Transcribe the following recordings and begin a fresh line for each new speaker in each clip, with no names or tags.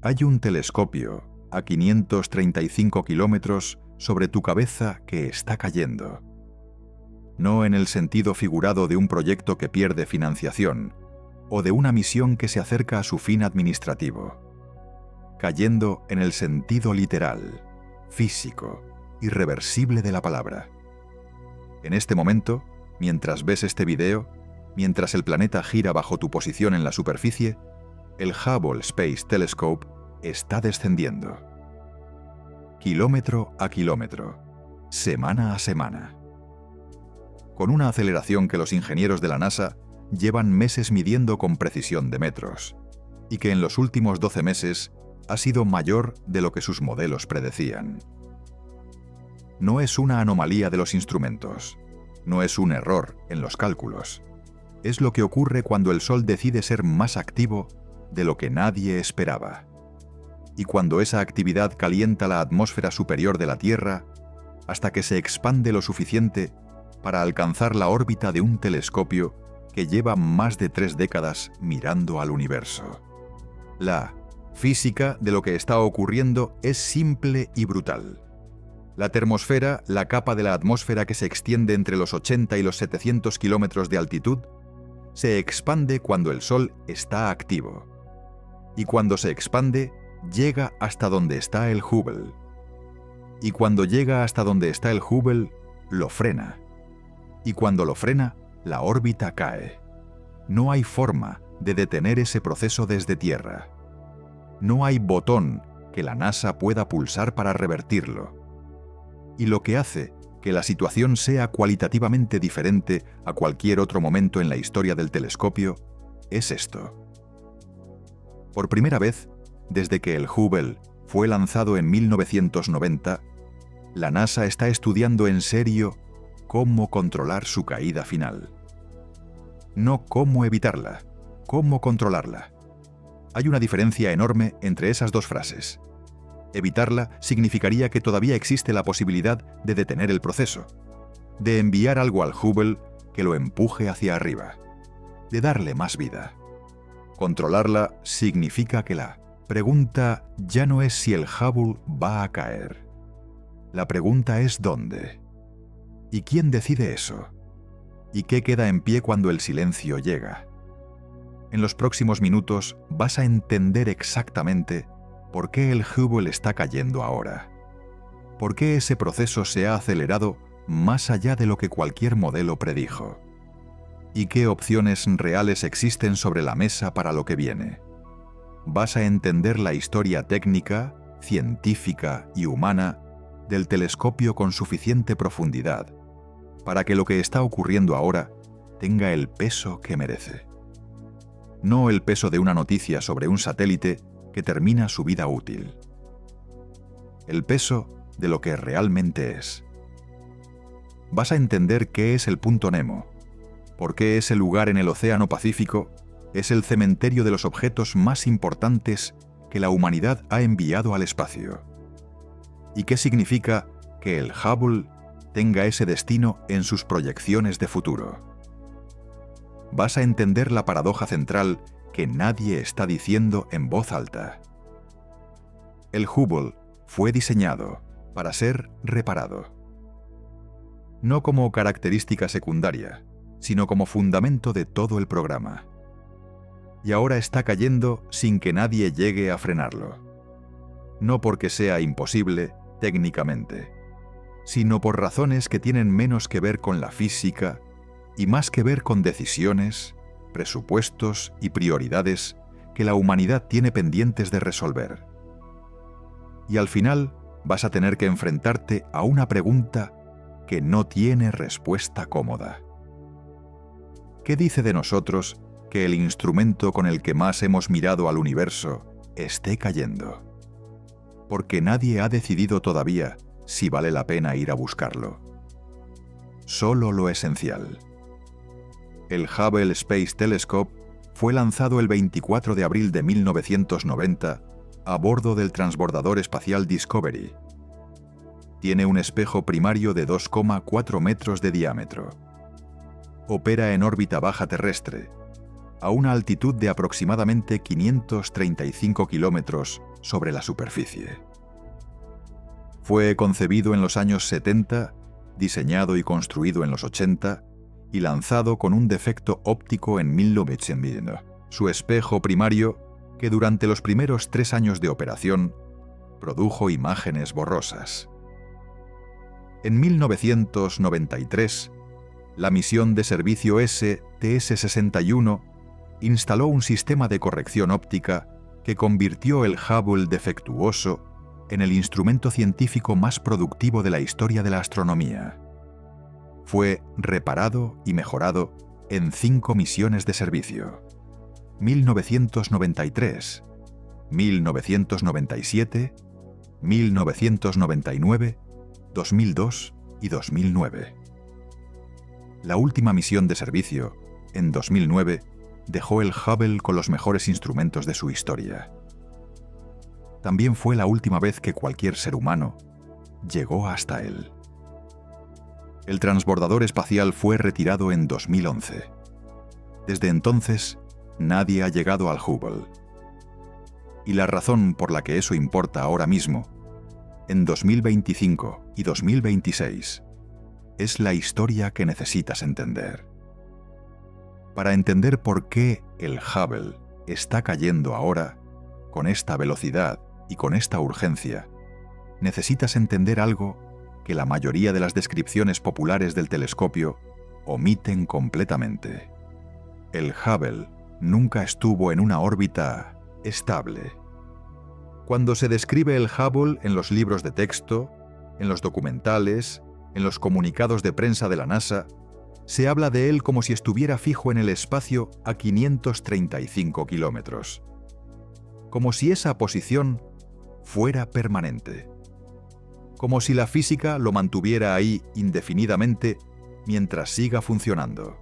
Hay un telescopio a 535 kilómetros sobre tu cabeza que está cayendo. No en el sentido figurado de un proyecto que pierde financiación o de una misión que se acerca a su fin administrativo. Cayendo en el sentido literal, físico, irreversible de la palabra. En este momento, mientras ves este video, mientras el planeta gira bajo tu posición en la superficie, el Hubble Space Telescope está descendiendo. Kilómetro a kilómetro, semana a semana. Con una aceleración que los ingenieros de la NASA llevan meses midiendo con precisión de metros, y que en los últimos 12 meses ha sido mayor de lo que sus modelos predecían. No es una anomalía de los instrumentos, no es un error en los cálculos. Es lo que ocurre cuando el Sol decide ser más activo de lo que nadie esperaba. Y cuando esa actividad calienta la atmósfera superior de la Tierra hasta que se expande lo suficiente para alcanzar la órbita de un telescopio que lleva más de 3 décadas mirando al universo. La física de lo que está ocurriendo es simple y brutal. La termosfera, la capa de la atmósfera que se extiende entre los 80 y los 700 kilómetros de altitud, se expande cuando el Sol está activo. Y cuando se expande, llega hasta donde está el Hubble. Y cuando llega hasta donde está el Hubble, lo frena. Y cuando lo frena, la órbita cae. No hay forma de detener ese proceso desde Tierra. No hay botón que la NASA pueda pulsar para revertirlo. Y lo que hace que la situación sea cualitativamente diferente a cualquier otro momento en la historia del telescopio es esto. Por primera vez, desde que el Hubble fue lanzado en 1990, la NASA está estudiando en serio cómo controlar su caída final. No cómo evitarla, cómo controlarla. Hay una diferencia enorme entre esas dos frases. Evitarla significaría que todavía existe la posibilidad de detener el proceso, de enviar algo al Hubble que lo empuje hacia arriba, de darle más vida. Controlarla significa que la pregunta ya no es si el Hubble va a caer. La pregunta es ¿dónde? ¿Y quién decide eso? ¿Y qué queda en pie cuando el silencio llega? En los próximos minutos vas a entender exactamente por qué el Hubble está cayendo ahora. ¿Por qué ese proceso se ha acelerado más allá de lo que cualquier modelo predijo? ¿Y qué opciones reales existen sobre la mesa para lo que viene? Vas a entender la historia técnica, científica y humana del telescopio con suficiente profundidad para que lo que está ocurriendo ahora tenga el peso que merece. No el peso de una noticia sobre un satélite que termina su vida útil. El peso de lo que realmente es. Vas a entender qué es el punto Nemo, por qué ese lugar en el Océano Pacífico es el cementerio de los objetos más importantes que la humanidad ha enviado al espacio. ¿Y qué significa que el Hubble tenga ese destino en sus proyecciones de futuro? Vas a entender la paradoja central que nadie está diciendo en voz alta. El Hubble fue diseñado para ser reparado. No como característica secundaria, sino como fundamento de todo el programa. Y ahora está cayendo sin que nadie llegue a frenarlo. No porque sea imposible técnicamente, sino por razones que tienen menos que ver con la física y más que ver con decisiones, presupuestos y prioridades que la humanidad tiene pendientes de resolver. Y al final vas a tener que enfrentarte a una pregunta que no tiene respuesta cómoda. ¿Qué dice de nosotros que el instrumento con el que más hemos mirado al universo esté cayendo? Porque nadie ha decidido todavía si vale la pena ir a buscarlo. Solo lo esencial. El Hubble Space Telescope fue lanzado el 24 de abril de 1990 a bordo del transbordador espacial Discovery. Tiene un espejo primario de 2,4 metros de diámetro. Opera en órbita baja terrestre a una altitud de aproximadamente 535 kilómetros sobre la superficie. Fue concebido en los años 70, diseñado y construido en los 80 y lanzado con un defecto óptico en 1900. Su espejo primario, que durante los primeros 3 años de operación produjo imágenes borrosas. En 1993, la misión de servicio STS-61 instaló un sistema de corrección óptica que convirtió el Hubble defectuoso en el instrumento científico más productivo de la historia de la astronomía. Fue reparado y mejorado en 5 misiones de servicio: 1993, 1997, 1999, 2002 y 2009. La última misión de servicio, en 2009, dejó el Hubble con los mejores instrumentos de su historia. También fue la última vez que cualquier ser humano llegó hasta él. El transbordador espacial fue retirado en 2011. Desde entonces, nadie ha llegado al Hubble. Y la razón por la que eso importa ahora mismo, en 2025 y 2026, es la historia que necesitas entender. Para entender por qué el Hubble está cayendo ahora, con esta velocidad y con esta urgencia, necesitas entender algo que la mayoría de las descripciones populares del telescopio omiten completamente. El Hubble nunca estuvo en una órbita estable. Cuando se describe el Hubble en los libros de texto, en los documentales, en los comunicados de prensa de la NASA, se habla de él como si estuviera fijo en el espacio a 535 kilómetros. Como si esa posición fuera permanente. Como si la física lo mantuviera ahí indefinidamente mientras siga funcionando.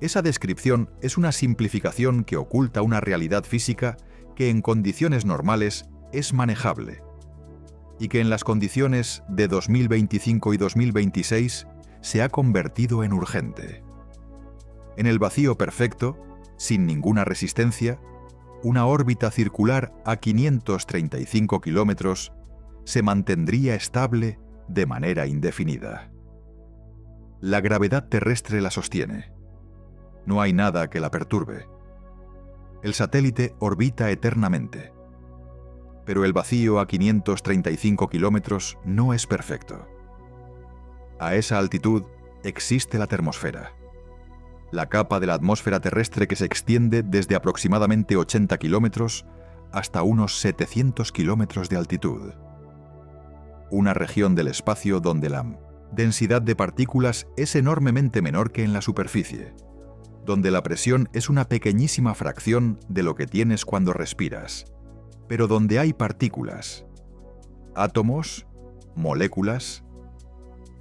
Esa descripción es una simplificación que oculta una realidad física que en condiciones normales es manejable y que en las condiciones de 2025 y 2026 se ha convertido en urgente. En el vacío perfecto, sin ninguna resistencia, una órbita circular a 535 kilómetros se mantendría estable de manera indefinida. La gravedad terrestre la sostiene. No hay nada que la perturbe. El satélite orbita eternamente. Pero el vacío a 535 kilómetros no es perfecto. A esa altitud existe la termosfera, la capa de la atmósfera terrestre que se extiende desde aproximadamente 80 kilómetros hasta unos 700 kilómetros de altitud. Una región del espacio donde la densidad de partículas es enormemente menor que en la superficie, donde la presión es una pequeñísima fracción de lo que tienes cuando respiras, pero donde hay partículas, átomos, moléculas,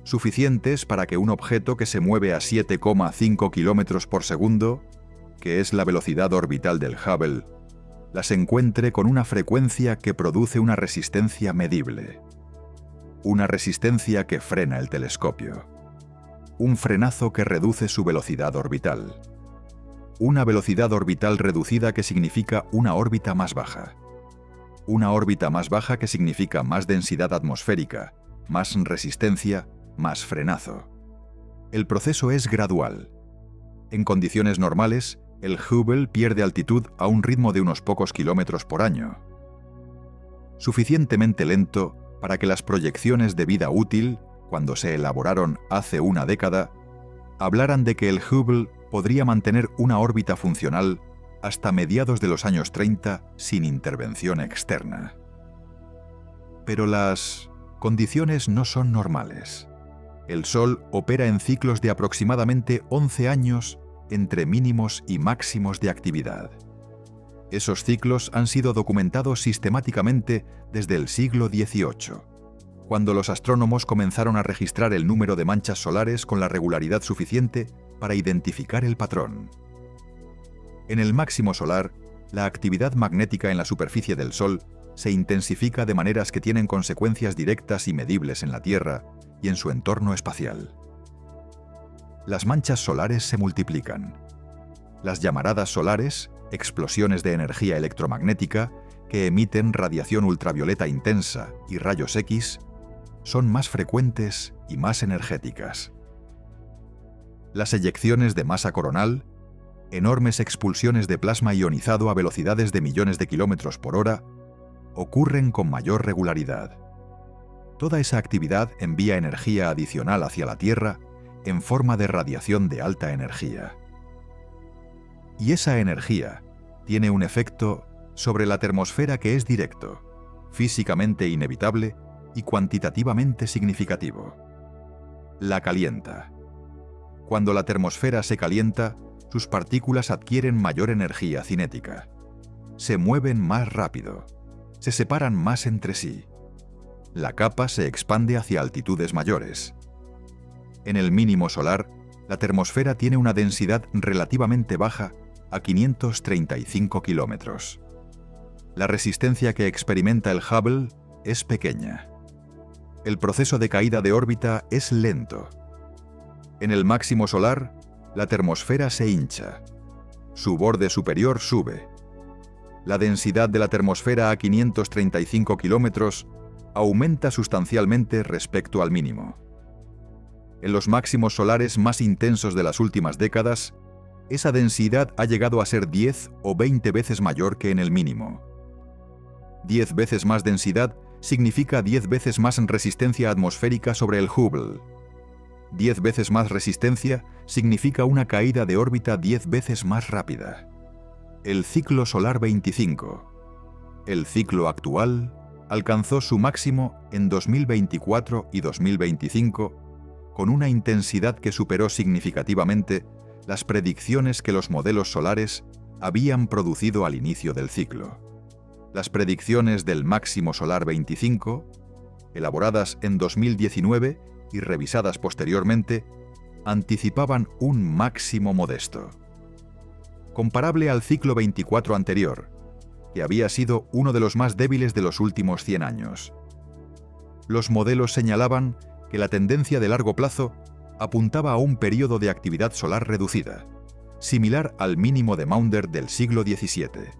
suficientes para que un objeto que se mueve a 7,5 kilómetros por segundo, que es la velocidad orbital del Hubble, las encuentre con una frecuencia que produce una resistencia medible. Una resistencia que frena el telescopio. Un frenazo que reduce su velocidad orbital. Una velocidad orbital reducida que significa una órbita más baja. Una órbita más baja que significa más densidad atmosférica, más resistencia, más frenazo. El proceso es gradual. En condiciones normales, el Hubble pierde altitud a un ritmo de unos pocos kilómetros por año. Suficientemente lento para que las proyecciones de vida útil, cuando se elaboraron hace una década, hablaran de que el Hubble podría mantener una órbita funcional hasta mediados de los años 30 sin intervención externa. Pero las condiciones no son normales. El Sol opera en ciclos de aproximadamente 11 años entre mínimos y máximos de actividad. Esos ciclos han sido documentados sistemáticamente desde el siglo XVIII, cuando los astrónomos comenzaron a registrar el número de manchas solares con la regularidad suficiente para identificar el patrón. En el máximo solar, la actividad magnética en la superficie del Sol se intensifica de maneras que tienen consecuencias directas y medibles en la Tierra y en su entorno espacial. Las manchas solares se multiplican. Las llamaradas solares, explosiones de energía electromagnética que emiten radiación ultravioleta intensa y rayos X, son más frecuentes y más energéticas. Las eyecciones de masa coronal, enormes expulsiones de plasma ionizado a velocidades de millones de kilómetros por hora, ocurren con mayor regularidad. Toda esa actividad envía energía adicional hacia la Tierra en forma de radiación de alta energía. Y esa energía tiene un efecto sobre la termosfera que es directo, físicamente inevitable y cuantitativamente significativo. La calienta. Cuando la termosfera se calienta, sus partículas adquieren mayor energía cinética. Se mueven más rápido. Se separan más entre sí. La capa se expande hacia altitudes mayores. En el mínimo solar, la termosfera tiene una densidad relativamente baja a 535 kilómetros. La resistencia que experimenta el Hubble es pequeña. El proceso de caída de órbita es lento. En el máximo solar, la termosfera se hincha. Su borde superior sube. La densidad de la termosfera a 535 kilómetros aumenta sustancialmente respecto al mínimo. En los máximos solares más intensos de las últimas décadas, esa densidad ha llegado a ser 10 o 20 veces mayor que en el mínimo. 10 veces más densidad significa 10 veces más resistencia atmosférica sobre el Hubble. 10 veces más resistencia significa una caída de órbita 10 veces más rápida. El ciclo solar 25. El ciclo actual alcanzó su máximo en 2024 y 2025 con una intensidad que superó significativamente las predicciones que los modelos solares habían producido al inicio del ciclo. Las predicciones del máximo solar 25, elaboradas en 2019 y revisadas posteriormente, anticipaban un máximo modesto, comparable al ciclo 24 anterior, que había sido uno de los más débiles de los últimos 100 años. Los modelos señalaban que la tendencia de largo plazo apuntaba a un período de actividad solar reducida, similar al mínimo de Maunder del siglo XVII.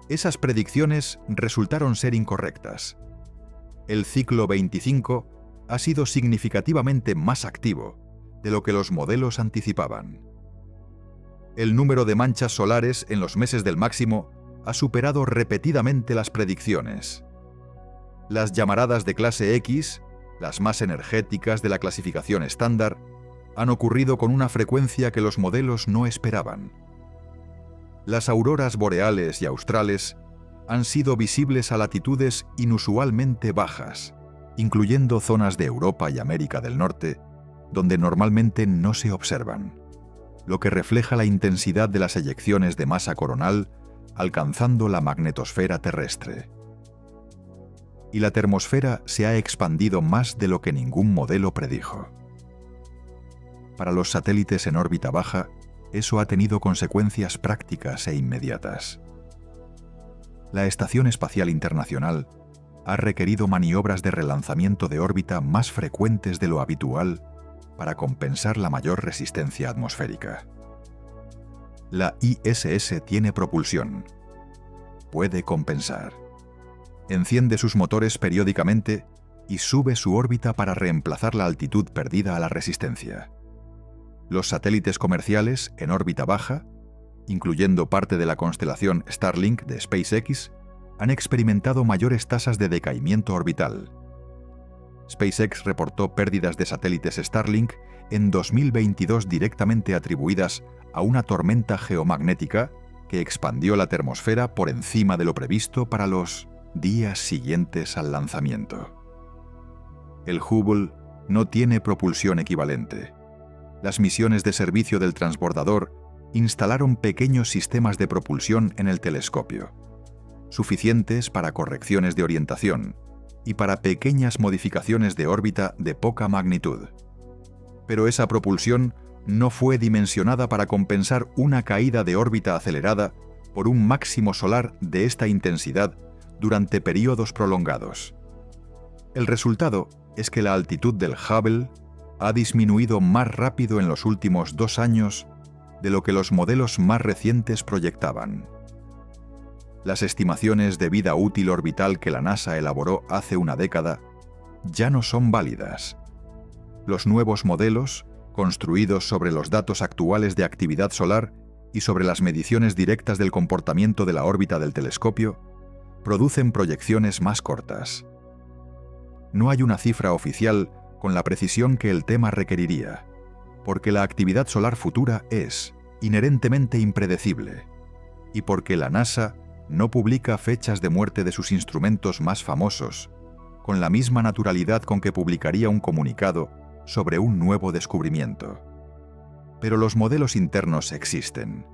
Esas predicciones resultaron ser incorrectas. El ciclo 25 ha sido significativamente más activo de lo que los modelos anticipaban. El número de manchas solares en los meses del máximo ha superado repetidamente las predicciones. Las llamaradas de clase X, las más energéticas de la clasificación estándar, han ocurrido con una frecuencia que los modelos no esperaban. Las auroras boreales y australes han sido visibles a latitudes inusualmente bajas, incluyendo zonas de Europa y América del Norte, donde normalmente no se observan, lo que refleja la intensidad de las eyecciones de masa coronal alcanzando la magnetosfera terrestre. Y la termosfera se ha expandido más de lo que ningún modelo predijo. Para los satélites en órbita baja, eso ha tenido consecuencias prácticas e inmediatas. La Estación Espacial Internacional ha requerido maniobras de relanzamiento de órbita más frecuentes de lo habitual para compensar la mayor resistencia atmosférica. La ISS tiene propulsión. Puede compensar. Enciende sus motores periódicamente y sube su órbita para reemplazar la altitud perdida a la resistencia. Los satélites comerciales en órbita baja, incluyendo parte de la constelación Starlink de SpaceX, han experimentado mayores tasas de decaimiento orbital. SpaceX reportó pérdidas de satélites Starlink en 2022 directamente atribuidas a una tormenta geomagnética que expandió la termosfera por encima de lo previsto para los días siguientes al lanzamiento. El Hubble no tiene propulsión equivalente. Las misiones de servicio del transbordador instalaron pequeños sistemas de propulsión en el telescopio, suficientes para correcciones de orientación y para pequeñas modificaciones de órbita de poca magnitud. Pero esa propulsión no fue dimensionada para compensar una caída de órbita acelerada por un máximo solar de esta intensidad durante periodos prolongados. El resultado es que la altitud del Hubble ha disminuido más rápido en los últimos 2 años de lo que los modelos más recientes proyectaban. Las estimaciones de vida útil orbital que la NASA elaboró hace una década ya no son válidas. Los nuevos modelos, construidos sobre los datos actuales de actividad solar y sobre las mediciones directas del comportamiento de la órbita del telescopio, producen proyecciones más cortas. No hay una cifra oficial con la precisión que el tema requeriría, porque la actividad solar futura es inherentemente impredecible, y porque la NASA no publica fechas de muerte de sus instrumentos más famosos, con la misma naturalidad con que publicaría un comunicado sobre un nuevo descubrimiento. Pero los modelos internos existen.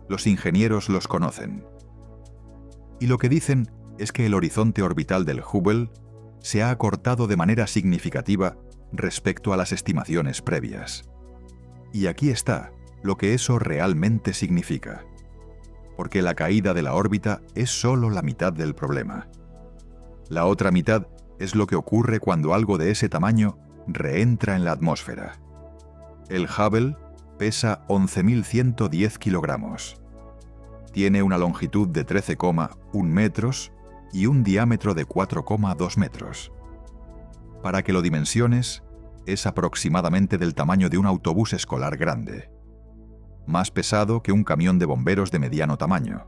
Los ingenieros los conocen. Y lo que dicen es que el horizonte orbital del Hubble se ha acortado de manera significativa respecto a las estimaciones previas. Y aquí está lo que eso realmente significa. Porque la caída de la órbita es solo la mitad del problema. La otra mitad es lo que ocurre cuando algo de ese tamaño reentra en la atmósfera. El Hubble pesa 11.110 kilogramos. Tiene una longitud de 13,1 metros y un diámetro de 4,2 metros. Para que lo dimensiones, es aproximadamente del tamaño de un autobús escolar grande. Más pesado que un camión de bomberos de mediano tamaño.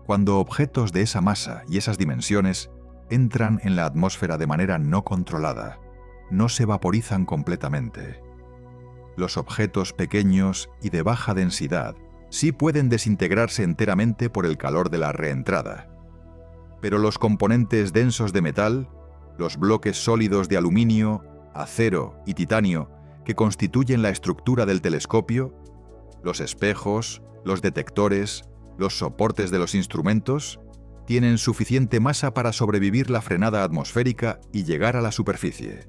Cuando objetos de esa masa y esas dimensiones entran en la atmósfera de manera no controlada, no se vaporizan completamente. Los objetos pequeños y de baja densidad sí pueden desintegrarse enteramente por el calor de la reentrada. Pero los componentes densos de metal, los bloques sólidos de aluminio, acero y titanio que constituyen la estructura del telescopio, los espejos, los detectores, los soportes de los instrumentos, tienen suficiente masa para sobrevivir la frenada atmosférica y llegar a la superficie.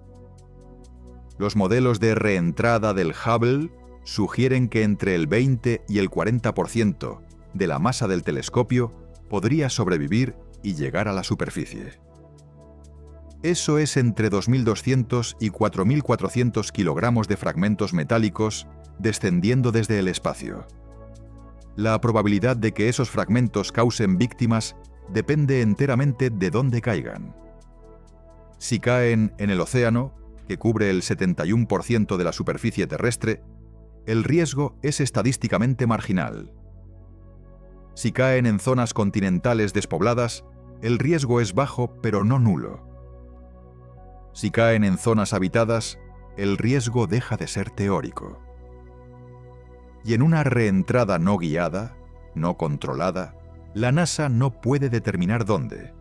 Los modelos de reentrada del Hubble sugieren que entre el 20 y el 40% de la masa del telescopio podría sobrevivir y llegar a la superficie. Eso es entre 2.200 y 4.400 kilogramos de fragmentos metálicos descendiendo desde el espacio. La probabilidad de que esos fragmentos causen víctimas depende enteramente de dónde caigan. Si caen en el océano, que cubre el 71% de la superficie terrestre, el riesgo es estadísticamente marginal. Si caen en zonas continentales despobladas, el riesgo es bajo pero no nulo. Si caen en zonas habitadas, el riesgo deja de ser teórico. Y en una reentrada no guiada, no controlada, la NASA no puede determinar dónde.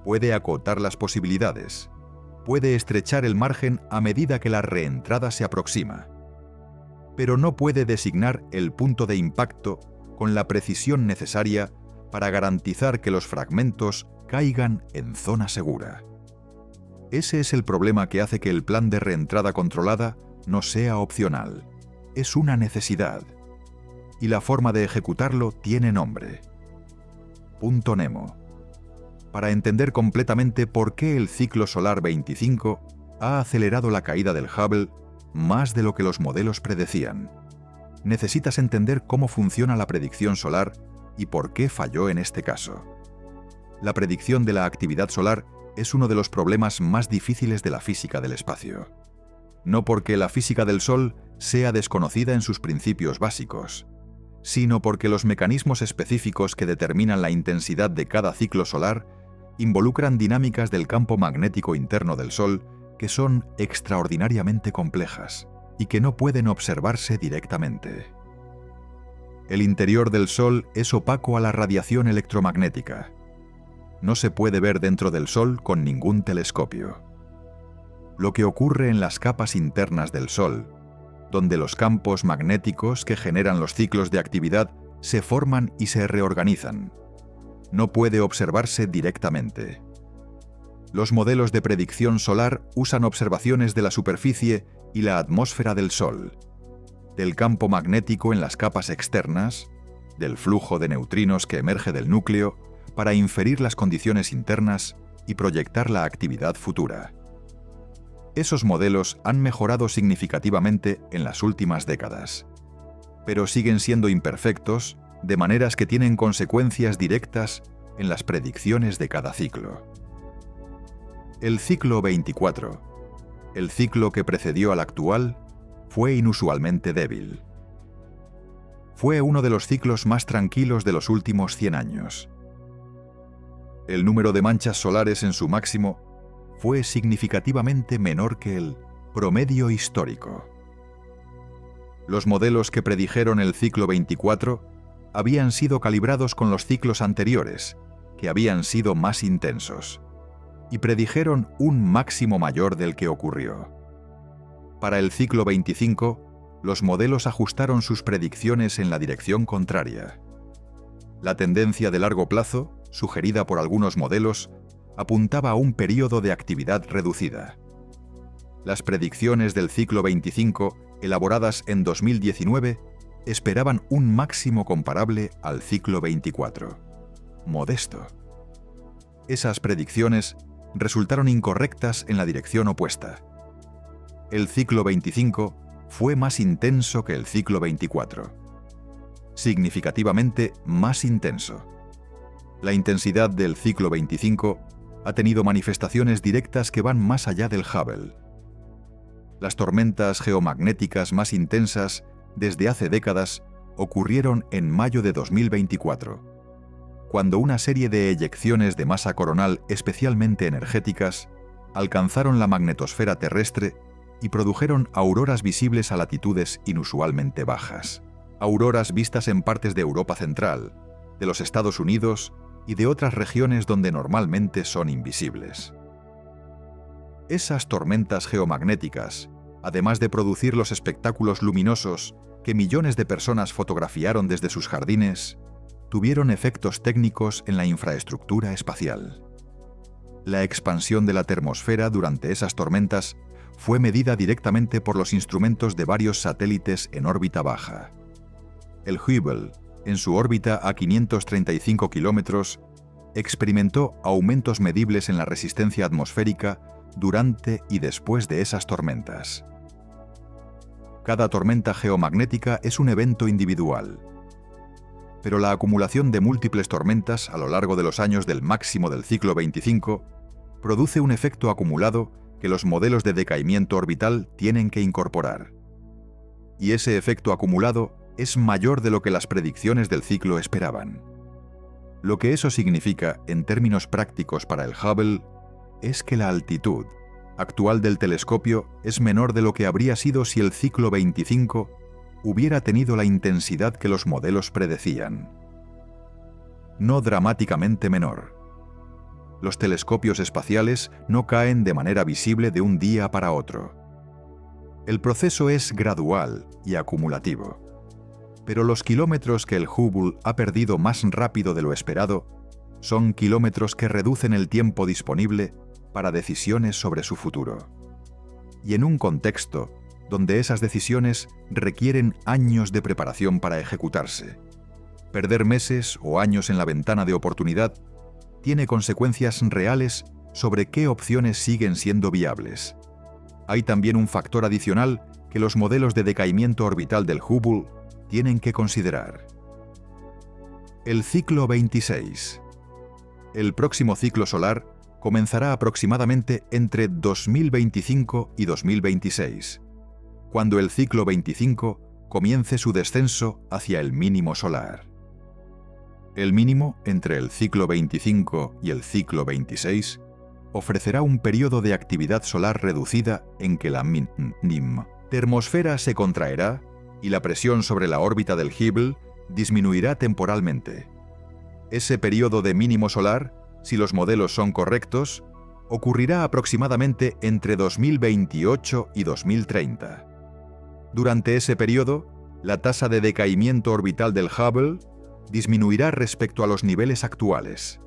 Puede acotar las posibilidades. Puede estrechar el margen a medida que la reentrada se aproxima. Pero no puede designar el punto de impacto con la precisión necesaria para garantizar que los fragmentos caigan en zona segura. Ese es el problema que hace que el plan de reentrada controlada no sea opcional. Es una necesidad. Y la forma de ejecutarlo tiene nombre. Punto Nemo. Para entender completamente por qué el ciclo solar 25 ha acelerado la caída del Hubble más de lo que los modelos predecían, necesitas entender cómo funciona la predicción solar y por qué falló en este caso. La predicción de la actividad solar es uno de los problemas más difíciles de la física del espacio. No porque la física del Sol sea desconocida en sus principios básicos, sino porque los mecanismos específicos que determinan la intensidad de cada ciclo solar involucran dinámicas del campo magnético interno del Sol que son extraordinariamente complejas y que no pueden observarse directamente. El interior del Sol es opaco a la radiación electromagnética. No se puede ver dentro del Sol con ningún telescopio. Lo que ocurre en las capas internas del Sol, donde los campos magnéticos que generan los ciclos de actividad se forman y se reorganizan, no puede observarse directamente. Los modelos de predicción solar usan observaciones de la superficie y la atmósfera del Sol, del campo magnético en las capas externas, del flujo de neutrinos que emerge del núcleo, para inferir las condiciones internas y proyectar la actividad futura. Esos modelos han mejorado significativamente en las últimas décadas. pero siguen siendo imperfectos, de maneras que tienen consecuencias directas en las predicciones de cada ciclo. El ciclo 24, el ciclo que precedió al actual, fue inusualmente débil. Fue uno de los ciclos más tranquilos de los últimos 100 años. El número de manchas solares en su máximo fue significativamente menor que el promedio histórico. Los modelos que predijeron el ciclo 24 habían sido calibrados con los ciclos anteriores, que habían sido más intensos, y predijeron un máximo mayor del que ocurrió. Para el ciclo 25, los modelos ajustaron sus predicciones en la dirección contraria. La tendencia de largo plazo, sugerida por algunos modelos, apuntaba a un período de actividad reducida. Las predicciones del ciclo 25, elaboradas en 2019, esperaban un máximo comparable al ciclo 24. Modesto. Esas predicciones resultaron incorrectas en la dirección opuesta. El ciclo 25 fue más intenso que el ciclo 24. Significativamente más intenso. La intensidad del ciclo 25 ha tenido manifestaciones directas que van más allá del Hubble. Las tormentas geomagnéticas más intensas desde hace décadas ocurrieron en mayo de 2024, cuando una serie de eyecciones de masa coronal especialmente energéticas alcanzaron la magnetosfera terrestre y produjeron auroras visibles a latitudes inusualmente bajas. Auroras vistas en partes de Europa Central, de los Estados Unidos y de otras regiones donde normalmente son invisibles. Esas tormentas geomagnéticas, además de producir los espectáculos luminosos que millones de personas fotografiaron desde sus jardines, tuvieron efectos técnicos en la infraestructura espacial. La expansión de la termosfera durante esas tormentas fue medida directamente por los instrumentos de varios satélites en órbita baja. El Hubble, en su órbita a 535 kilómetros, experimentó aumentos medibles en la resistencia atmosférica durante y después de esas tormentas. Cada tormenta geomagnética es un evento individual, pero la acumulación de múltiples tormentas a lo largo de los años del máximo del ciclo 25 produce un efecto acumulado que los modelos de decaimiento orbital tienen que incorporar. Y ese efecto acumulado es mayor de lo que las predicciones del ciclo esperaban. Lo que eso significa en términos prácticos para el Hubble es que la altitud actual del telescopio es menor de lo que habría sido si el ciclo 25 hubiera tenido la intensidad que los modelos predecían. No dramáticamente menor. Los telescopios espaciales no caen de manera visible de un día para otro. El proceso es gradual y acumulativo. Pero los kilómetros que el Hubble ha perdido más rápido de lo esperado son kilómetros que reducen el tiempo disponible para decisiones sobre su futuro. Y en un contexto donde esas decisiones requieren años de preparación para ejecutarse, perder meses o años en la ventana de oportunidad tiene consecuencias reales sobre qué opciones siguen siendo viables. Hay también un factor adicional que los modelos de decaimiento orbital del Hubble tienen que considerar. El ciclo 26. El próximo ciclo solar comenzará aproximadamente entre 2025 y 2026, cuando el ciclo 25 comience su descenso hacia el mínimo solar. El mínimo entre el ciclo 25 y el ciclo 26 ofrecerá un periodo de actividad solar reducida en que la termosfera se contraerá y la presión sobre la órbita del Hubble disminuirá temporalmente. Ese periodo de mínimo solar, si los modelos son correctos, ocurrirá aproximadamente entre 2028 y 2030. Durante ese periodo, la tasa de decaimiento orbital del Hubble disminuirá respecto a los niveles actuales.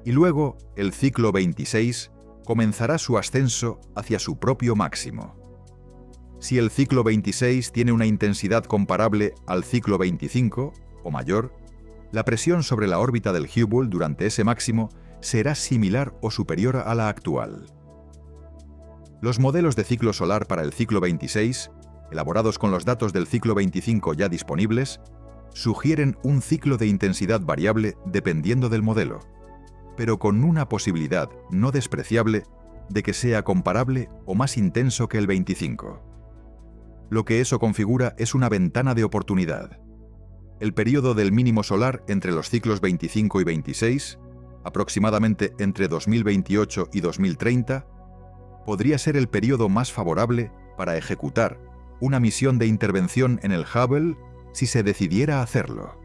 Y luego, el ciclo 26 comenzará su ascenso hacia su propio máximo. Si el ciclo 26 tiene una intensidad comparable al ciclo 25 o mayor, la presión sobre la órbita del Hubble durante ese máximo será similar o superior a la actual. Los modelos de ciclo solar para el ciclo 26 elaborados con los datos del ciclo 25 ya disponibles, sugieren un ciclo de intensidad variable dependiendo del modelo, pero con una posibilidad no despreciable de que sea comparable o más intenso que el 25. Lo que eso configura es una ventana de oportunidad. El período del mínimo solar entre los ciclos 25 y 26, aproximadamente entre 2028 y 2030, podría ser el período más favorable para ejecutar una misión de intervención en el Hubble si se decidiera hacerlo.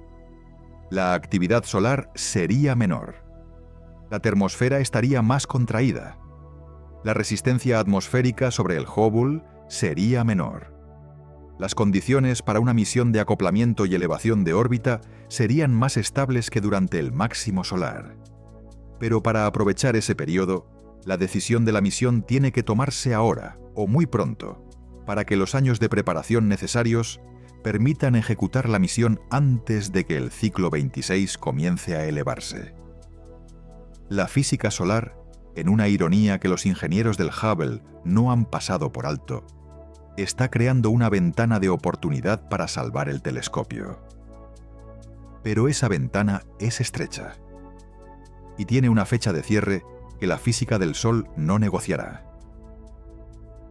La actividad solar sería menor. La termosfera estaría más contraída. La resistencia atmosférica sobre el Hubble sería menor. Las condiciones para una misión de acoplamiento y elevación de órbita serían más estables que durante el máximo solar. Pero para aprovechar ese periodo, la decisión de la misión tiene que tomarse ahora o muy pronto, para que los años de preparación necesarios permitan ejecutar la misión antes de que el ciclo 26 comience a elevarse. La física solar, en una ironía que los ingenieros del Hubble no han pasado por alto, está creando una ventana de oportunidad para salvar el telescopio. Pero esa ventana es estrecha y tiene una fecha de cierre que la física del Sol no negociará.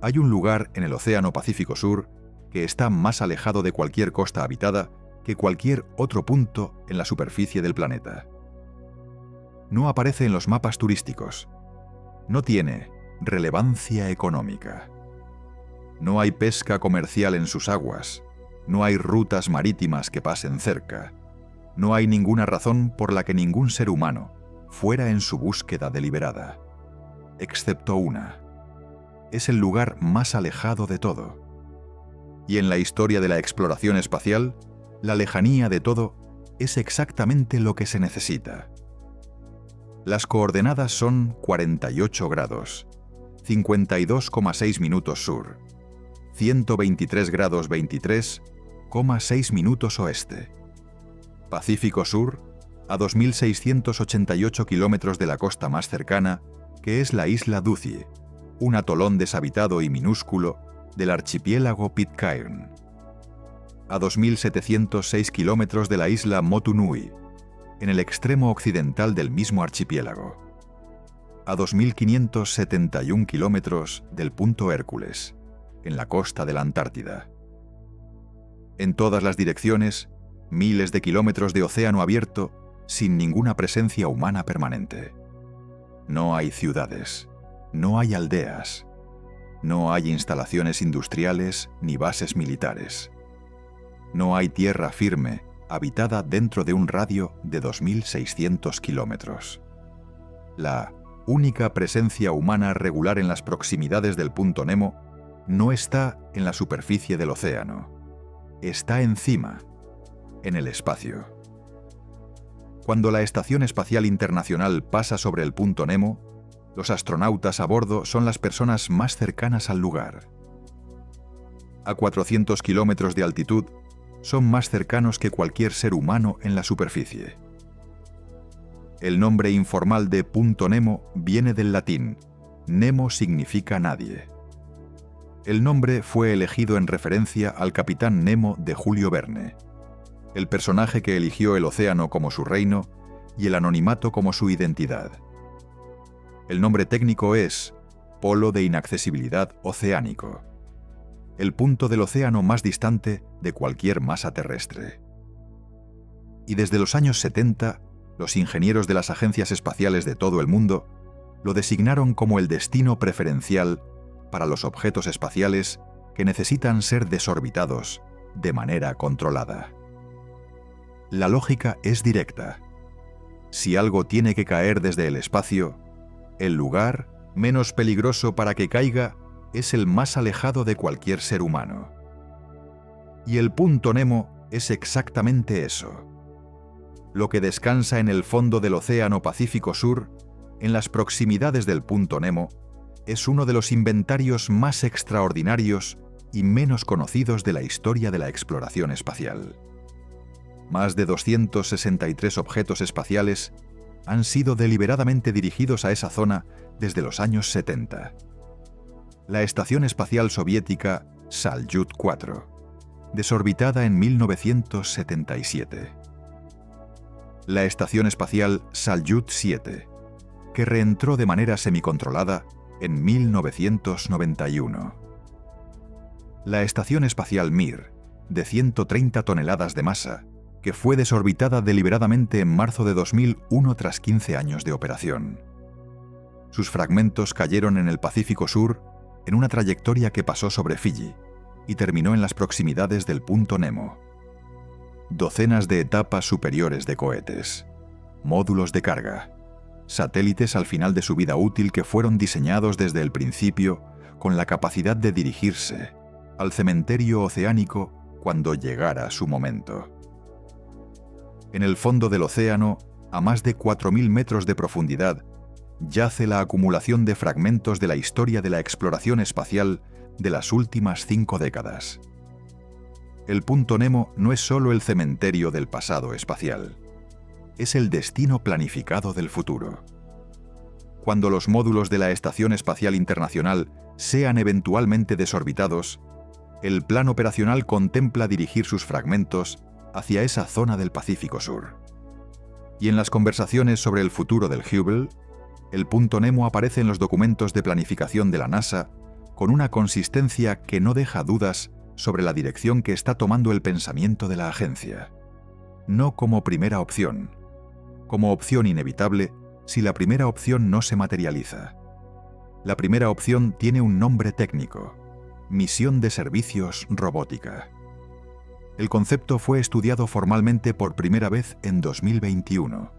Hay un lugar en el Océano Pacífico Sur que está más alejado de cualquier costa habitada que cualquier otro punto en la superficie del planeta. No aparece en los mapas turísticos. No tiene relevancia económica. No hay pesca comercial en sus aguas. No hay rutas marítimas que pasen cerca. No hay ninguna razón por la que ningún ser humano fuera en su búsqueda deliberada. Excepto una. Es el lugar más alejado de todo. Y en la historia de la exploración espacial, la lejanía de todo es exactamente lo que se necesita. Las coordenadas son 48 grados, 52,6 minutos sur, 123 grados 23,6 minutos oeste. Pacífico Sur, a 2.688 kilómetros de la costa más cercana, que es la isla Ducie, un atolón deshabitado y minúsculo del archipiélago Pitcairn. A 2.706 kilómetros de la isla Motu Nui, en el extremo occidental del mismo archipiélago. A 2.571 kilómetros del punto Hércules, en la costa de la Antártida. En todas las direcciones, miles de kilómetros de océano abierto sin ninguna presencia humana permanente. No hay ciudades, no hay aldeas, no hay instalaciones industriales ni bases militares. No hay tierra firme habitada dentro de un radio de 2.600 kilómetros. La única presencia humana regular en las proximidades del punto Nemo no está en la superficie del océano. Está encima, en el espacio. Cuando la Estación Espacial Internacional pasa sobre el punto Nemo, los astronautas a bordo son las personas más cercanas al lugar. A 400 kilómetros de altitud, son más cercanos que cualquier ser humano en la superficie. El nombre informal de punto Nemo viene del latín. Nemo significa nadie. El nombre fue elegido en referencia al capitán Nemo de Julio Verne, el personaje que eligió el océano como su reino y el anonimato como su identidad. El nombre técnico es Polo de Inaccesibilidad Oceánico, el punto del océano más distante de cualquier masa terrestre. Y desde los años 70, los ingenieros de las agencias espaciales de todo el mundo lo designaron como el destino preferencial para los objetos espaciales que necesitan ser desorbitados de manera controlada. La lógica es directa. Si algo tiene que caer desde el espacio, el lugar menos peligroso para que caiga es el más alejado de cualquier ser humano. Y el punto Nemo es exactamente eso. Lo que descansa en el fondo del Océano Pacífico Sur, en las proximidades del punto Nemo, es uno de los inventarios más extraordinarios y menos conocidos de la historia de la exploración espacial. Más de 263 objetos espaciales han sido deliberadamente dirigidos a esa zona desde los años 70. La Estación Espacial Soviética Salyut 4, desorbitada en 1977. La Estación Espacial Salyut 7, que reentró de manera semicontrolada en 1991. La Estación Espacial Mir, de 130 toneladas de masa, que fue desorbitada deliberadamente en marzo de 2001 tras 15 años de operación. Sus fragmentos cayeron en el Pacífico Sur en una trayectoria que pasó sobre Fiji y terminó en las proximidades del punto Nemo. Docenas de etapas superiores de cohetes, módulos de carga, satélites al final de su vida útil que fueron diseñados desde el principio con la capacidad de dirigirse al cementerio oceánico cuando llegara su momento. En el fondo del océano, a más de 4.000 metros de profundidad, yace la acumulación de fragmentos de la historia de la exploración espacial de las últimas 5 décadas. El punto Nemo no es solo el cementerio del pasado espacial, es el destino planificado del futuro. Cuando los módulos de la Estación Espacial Internacional sean eventualmente desorbitados, el plan operacional contempla dirigir sus fragmentos hacia esa zona del Pacífico Sur. Y en las conversaciones sobre el futuro del Hubble, el punto Nemo aparece en los documentos de planificación de la NASA con una consistencia que no deja dudas sobre la dirección que está tomando el pensamiento de la agencia. No como primera opción, como opción inevitable si la primera opción no se materializa. La primera opción tiene un nombre técnico: Misión de Servicios Robótica. El concepto fue estudiado formalmente por primera vez en 2021,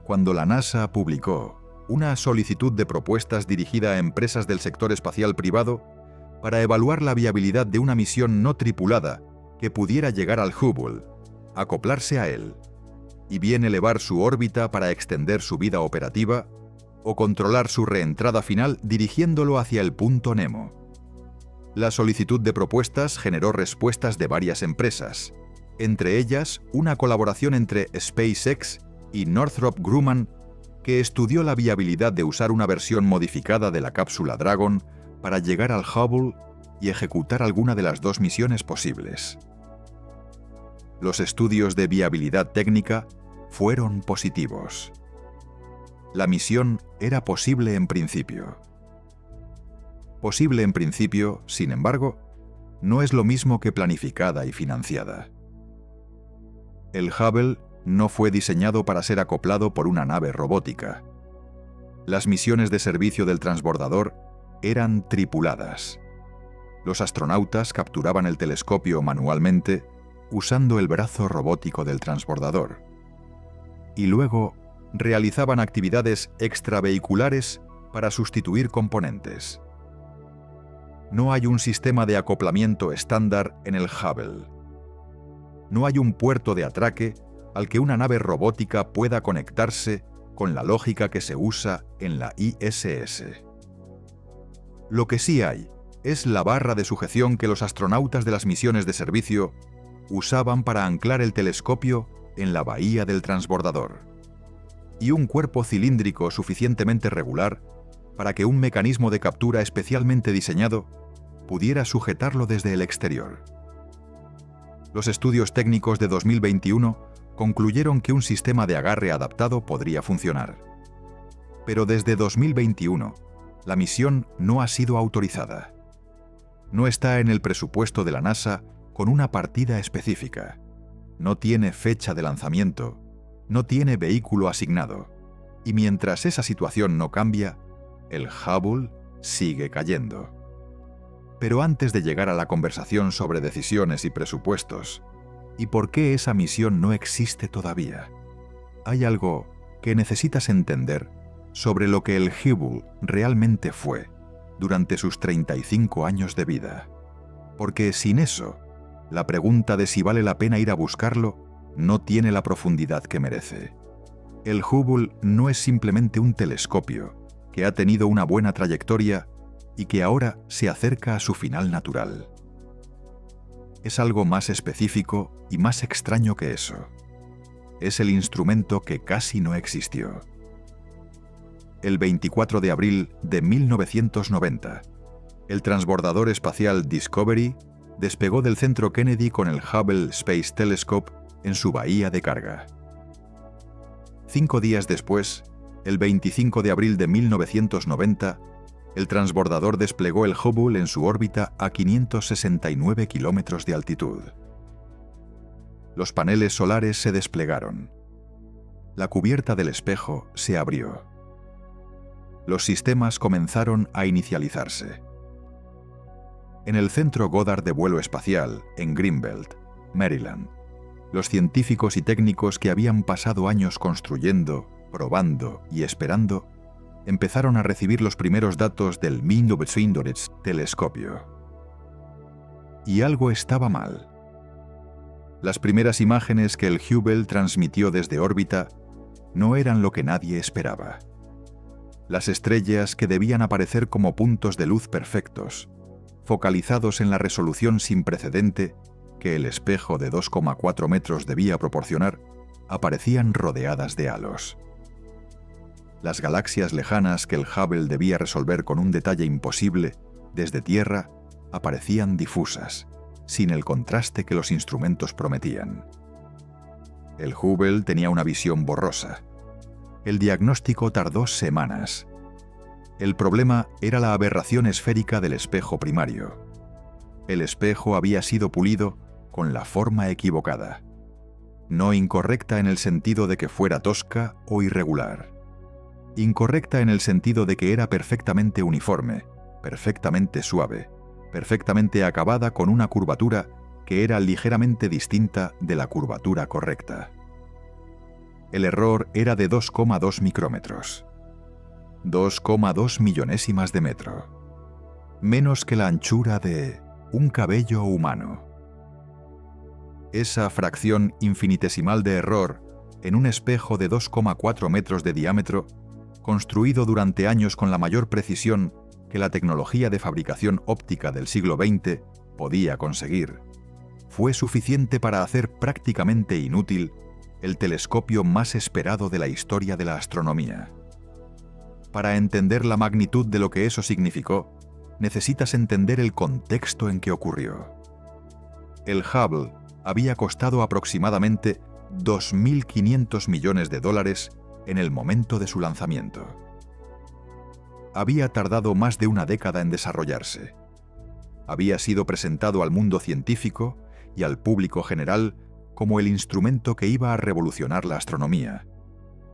cuando la NASA publicó una solicitud de propuestas dirigida a empresas del sector espacial privado para evaluar la viabilidad de una misión no tripulada que pudiera llegar al Hubble, acoplarse a él, y bien elevar su órbita para extender su vida operativa o controlar su reentrada final dirigiéndolo hacia el punto Nemo. La solicitud de propuestas generó respuestas de varias empresas, entre ellas una colaboración entre SpaceX y Northrop Grumman, que estudió la viabilidad de usar una versión modificada de la cápsula Dragon para llegar al Hubble y ejecutar alguna de las 2 misiones posibles. Los estudios de viabilidad técnica fueron positivos. La misión era posible en principio. Posible en principio, sin embargo, no es lo mismo que planificada y financiada. El Hubble no fue diseñado para ser acoplado por una nave robótica. Las misiones de servicio del transbordador eran tripuladas. Los astronautas capturaban el telescopio manualmente usando el brazo robótico del transbordador. Y luego realizaban actividades extravehiculares para sustituir componentes. No hay un sistema de acoplamiento estándar en el Hubble. No hay un puerto de atraque al que una nave robótica pueda conectarse con la lógica que se usa en la ISS. Lo que sí hay es la barra de sujeción que los astronautas de las misiones de servicio usaban para anclar el telescopio en la bahía del transbordador, y un cuerpo cilíndrico suficientemente regular para que un mecanismo de captura especialmente diseñado pudiera sujetarlo desde el exterior. Los estudios técnicos de 2021 concluyeron que un sistema de agarre adaptado podría funcionar. Pero desde 2021, la misión no ha sido autorizada. No está en el presupuesto de la NASA con una partida específica. No tiene fecha de lanzamiento, no tiene vehículo asignado. Y mientras esa situación no cambia, el Hubble sigue cayendo. Pero antes de llegar a la conversación sobre decisiones y presupuestos, ¿y por qué esa misión no existe todavía? Hay algo que necesitas entender sobre lo que el Hubble realmente fue durante sus 35 años de vida. Porque sin eso, la pregunta de si vale la pena ir a buscarlo no tiene la profundidad que merece. El Hubble no es simplemente un telescopio que ha tenido una buena trayectoria y que ahora se acerca a su final natural. Es algo más específico y más extraño que eso. Es el instrumento que casi no existió. El 24 de abril de 1990, el transbordador espacial Discovery despegó del centro Kennedy con el Hubble Space Telescope en su bahía de carga. 5 días después, el 25 de abril de 1990, el transbordador desplegó el Hubble en su órbita a 569 kilómetros de altitud. Los paneles solares se desplegaron. La cubierta del espejo se abrió. Los sistemas comenzaron a inicializarse. En el Centro Goddard de Vuelo Espacial, en Greenbelt, Maryland, los científicos y técnicos que habían pasado años construyendo, probando y esperando, empezaron a recibir los primeros datos del Mini-Observatory telescopio. Y algo estaba mal. Las primeras imágenes que el Hubble transmitió desde órbita no eran lo que nadie esperaba. Las estrellas, que debían aparecer como puntos de luz perfectos, focalizados en la resolución sin precedente que el espejo de 2,4 metros debía proporcionar, aparecían rodeadas de halos. Las galaxias lejanas que el Hubble debía resolver con un detalle imposible desde Tierra aparecían difusas, sin el contraste que los instrumentos prometían. El Hubble tenía una visión borrosa. El diagnóstico tardó semanas. El problema era la aberración esférica del espejo primario. El espejo había sido pulido con la forma equivocada. No incorrecta en el sentido de que fuera tosca o irregular. Incorrecta en el sentido de que era perfectamente uniforme, perfectamente suave, perfectamente acabada con una curvatura que era ligeramente distinta de la curvatura correcta. El error era de 2,2 micrómetros. 2,2 millonésimas de metro. Menos que la anchura de un cabello humano. Esa fracción infinitesimal de error en un espejo de 2,4 metros de diámetro, construido durante años con la mayor precisión que la tecnología de fabricación óptica del siglo XX podía conseguir, fue suficiente para hacer prácticamente inútil el telescopio más esperado de la historia de la astronomía. Para entender la magnitud de lo que eso significó, necesitas entender el contexto en que ocurrió. El Hubble había costado aproximadamente $2.500 millones en el momento de su lanzamiento. Había tardado más de una década en desarrollarse. Había sido presentado al mundo científico y al público general como el instrumento que iba a revolucionar la astronomía,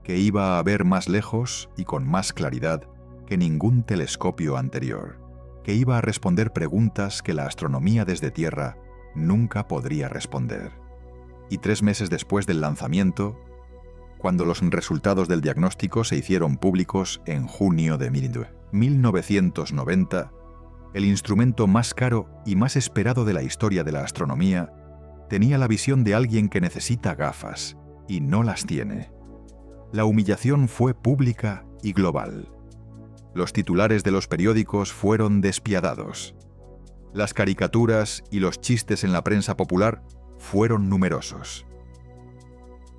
que iba a ver más lejos y con más claridad que ningún telescopio anterior, que iba a responder preguntas que la astronomía desde Tierra nunca podría responder. Y 3 meses después del lanzamiento, cuando los resultados del diagnóstico se hicieron públicos en junio de 1990, el instrumento más caro y más esperado de la historia de la astronomía tenía la visión de alguien que necesita gafas y no las tiene. La humillación fue pública y global. Los titulares de los periódicos fueron despiadados. Las caricaturas y los chistes en la prensa popular fueron numerosos.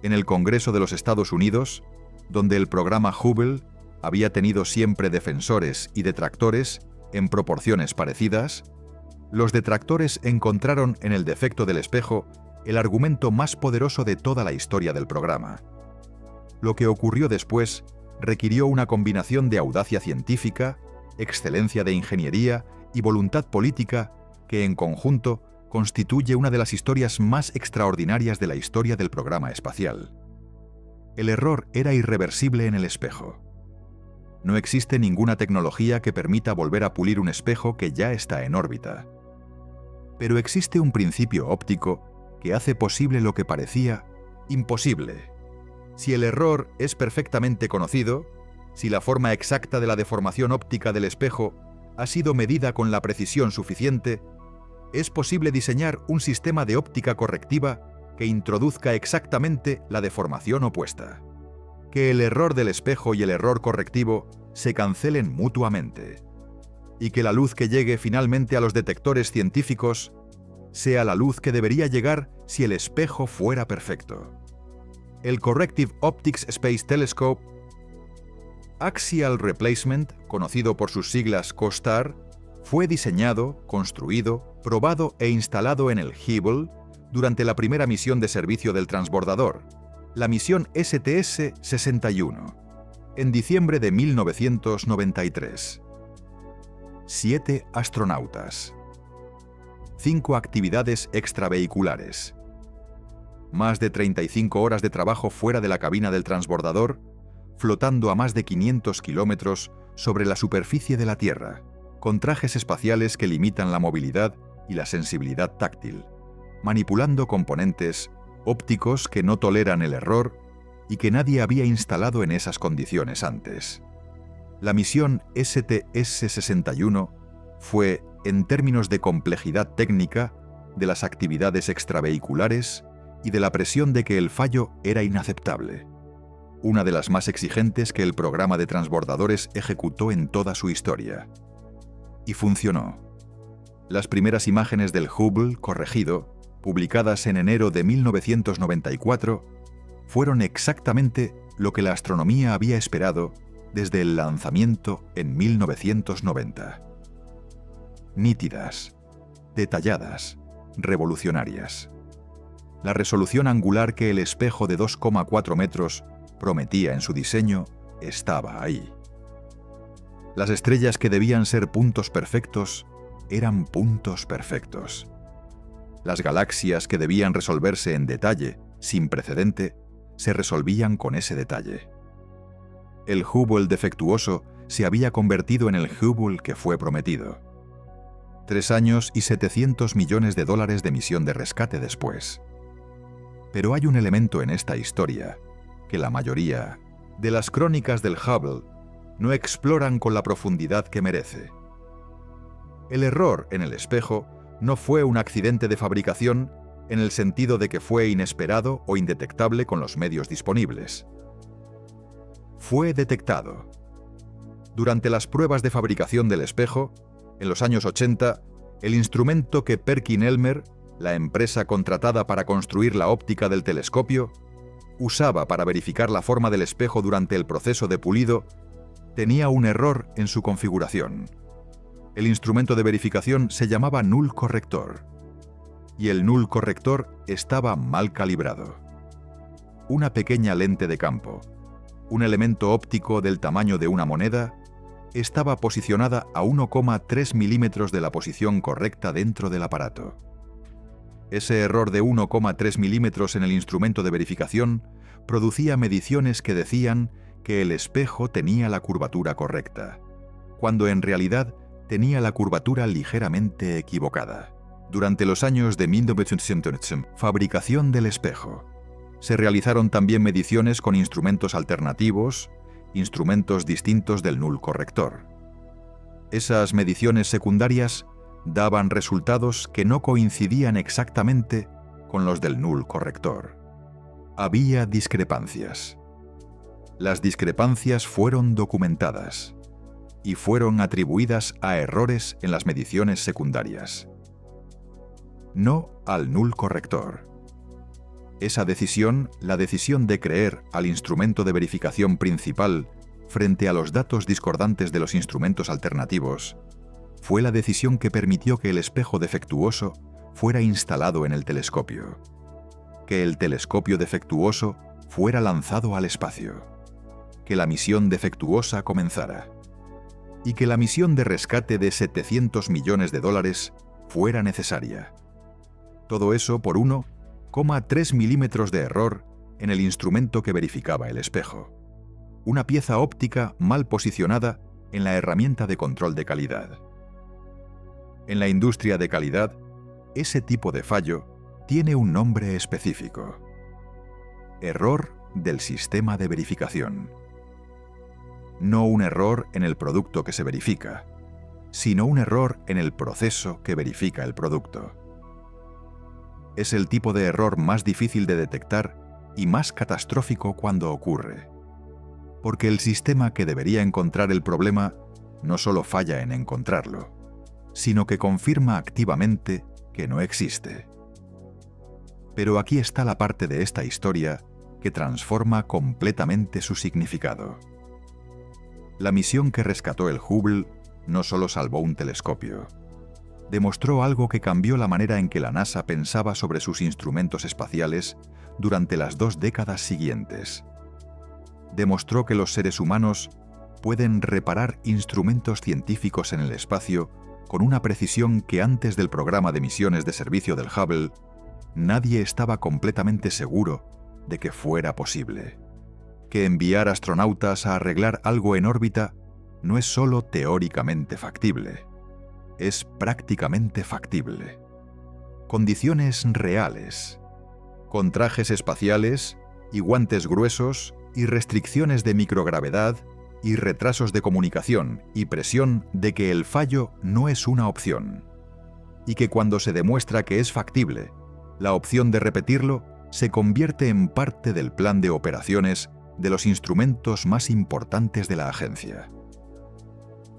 En el Congreso de los Estados Unidos, donde el programa Hubble había tenido siempre defensores y detractores en proporciones parecidas, los detractores encontraron en el defecto del espejo el argumento más poderoso de toda la historia del programa. Lo que ocurrió después requirió una combinación de audacia científica, excelencia de ingeniería y voluntad política que, en conjunto, constituye una de las historias más extraordinarias de la historia del programa espacial. El error era irreversible en el espejo. No existe ninguna tecnología que permita volver a pulir un espejo que ya está en órbita. Pero existe un principio óptico que hace posible lo que parecía imposible. Si el error es perfectamente conocido, si la forma exacta de la deformación óptica del espejo ha sido medida con la precisión suficiente, es posible diseñar un sistema de óptica correctiva que introduzca exactamente la deformación opuesta. Que el error del espejo y el error correctivo se cancelen mutuamente. Y que la luz que llegue finalmente a los detectores científicos sea la luz que debería llegar si el espejo fuera perfecto. El Corrective Optics Space Telescope Axial Replacement, conocido por sus siglas COSTAR, Fue diseñado, construido, probado e instalado en el Hubble durante la primera misión de servicio del transbordador, la misión STS-61, en diciembre de 1993. 7 astronautas. 5 actividades extravehiculares. Más de 35 horas de trabajo fuera de la cabina del transbordador, flotando a más de 500 kilómetros sobre la superficie de la Tierra, con trajes espaciales que limitan la movilidad y la sensibilidad táctil, manipulando componentes ópticos que no toleran el error y que nadie había instalado en esas condiciones antes. La misión STS-61 fue, en términos de complejidad técnica, de las actividades extravehiculares y de la presión de que el fallo era inaceptable, una de las más exigentes que el programa de transbordadores ejecutó en toda su historia. Y funcionó. Las primeras imágenes del Hubble corregido, publicadas en enero de 1994, fueron exactamente lo que la astronomía había esperado desde el lanzamiento en 1990. Nítidas, detalladas, revolucionarias. La resolución angular que el espejo de 2,4 metros prometía en su diseño estaba ahí. Las estrellas que debían ser puntos perfectos eran puntos perfectos. Las galaxias que debían resolverse en detalle, sin precedente, se resolvían con ese detalle. El Hubble defectuoso se había convertido en el Hubble que fue prometido. 3 años y $700 millones de misión de rescate después. Pero hay un elemento en esta historia que la mayoría de las crónicas del Hubble no exploran con la profundidad que merece. El error en el espejo no fue un accidente de fabricación en el sentido de que fue inesperado o indetectable con los medios disponibles. Fue detectado. Durante las pruebas de fabricación del espejo, en los años 80, el instrumento que Perkin-Elmer, la empresa contratada para construir la óptica del telescopio, usaba para verificar la forma del espejo durante el proceso de pulido, tenía un error en su configuración. El instrumento de verificación se llamaba null corrector, y el null corrector estaba mal calibrado. Una pequeña lente de campo, un elemento óptico del tamaño de una moneda, estaba posicionada a 1,3 milímetros de la posición correcta dentro del aparato. Ese error de 1,3 milímetros en el instrumento de verificación producía mediciones que decían que el espejo tenía la curvatura correcta, cuando en realidad tenía la curvatura ligeramente equivocada. Durante los años de 1900, fabricación del espejo, se realizaron también mediciones con instrumentos alternativos, instrumentos distintos del null corrector. Esas mediciones secundarias daban resultados que no coincidían exactamente con los del null corrector. Había discrepancias. Las discrepancias fueron documentadas y fueron atribuidas a errores en las mediciones secundarias, no al null corrector. Esa decisión, la decisión de creer al instrumento de verificación principal frente a los datos discordantes de los instrumentos alternativos, fue la decisión que permitió que el espejo defectuoso fuera instalado en el telescopio, que el telescopio defectuoso fuera lanzado al espacio, que la misión defectuosa comenzara, y que la misión de rescate de $700 millones fuera necesaria. Todo eso por 1,3 milímetros de error en el instrumento que verificaba el espejo. Una pieza óptica mal posicionada en la herramienta de control de calidad. En la industria de calidad, ese tipo de fallo tiene un nombre específico: error del sistema de verificación. No un error en el producto que se verifica, sino un error en el proceso que verifica el producto. Es el tipo de error más difícil de detectar y más catastrófico cuando ocurre, porque el sistema que debería encontrar el problema no solo falla en encontrarlo, sino que confirma activamente que no existe. Pero aquí está la parte de esta historia que transforma completamente su significado. La misión que rescató el Hubble no solo salvó un telescopio, demostró algo que cambió la manera en que la NASA pensaba sobre sus instrumentos espaciales durante las 2 décadas siguientes. Demostró que los seres humanos pueden reparar instrumentos científicos en el espacio con una precisión que antes del programa de misiones de servicio del Hubble, nadie estaba completamente seguro de que fuera posible. Que enviar astronautas a arreglar algo en órbita no es solo teóricamente factible, es prácticamente factible. Condiciones reales, con trajes espaciales y guantes gruesos y restricciones de microgravedad y retrasos de comunicación y presión de que el fallo no es una opción. Y que cuando se demuestra que es factible, la opción de repetirlo se convierte en parte del plan de operaciones de los instrumentos más importantes de la agencia.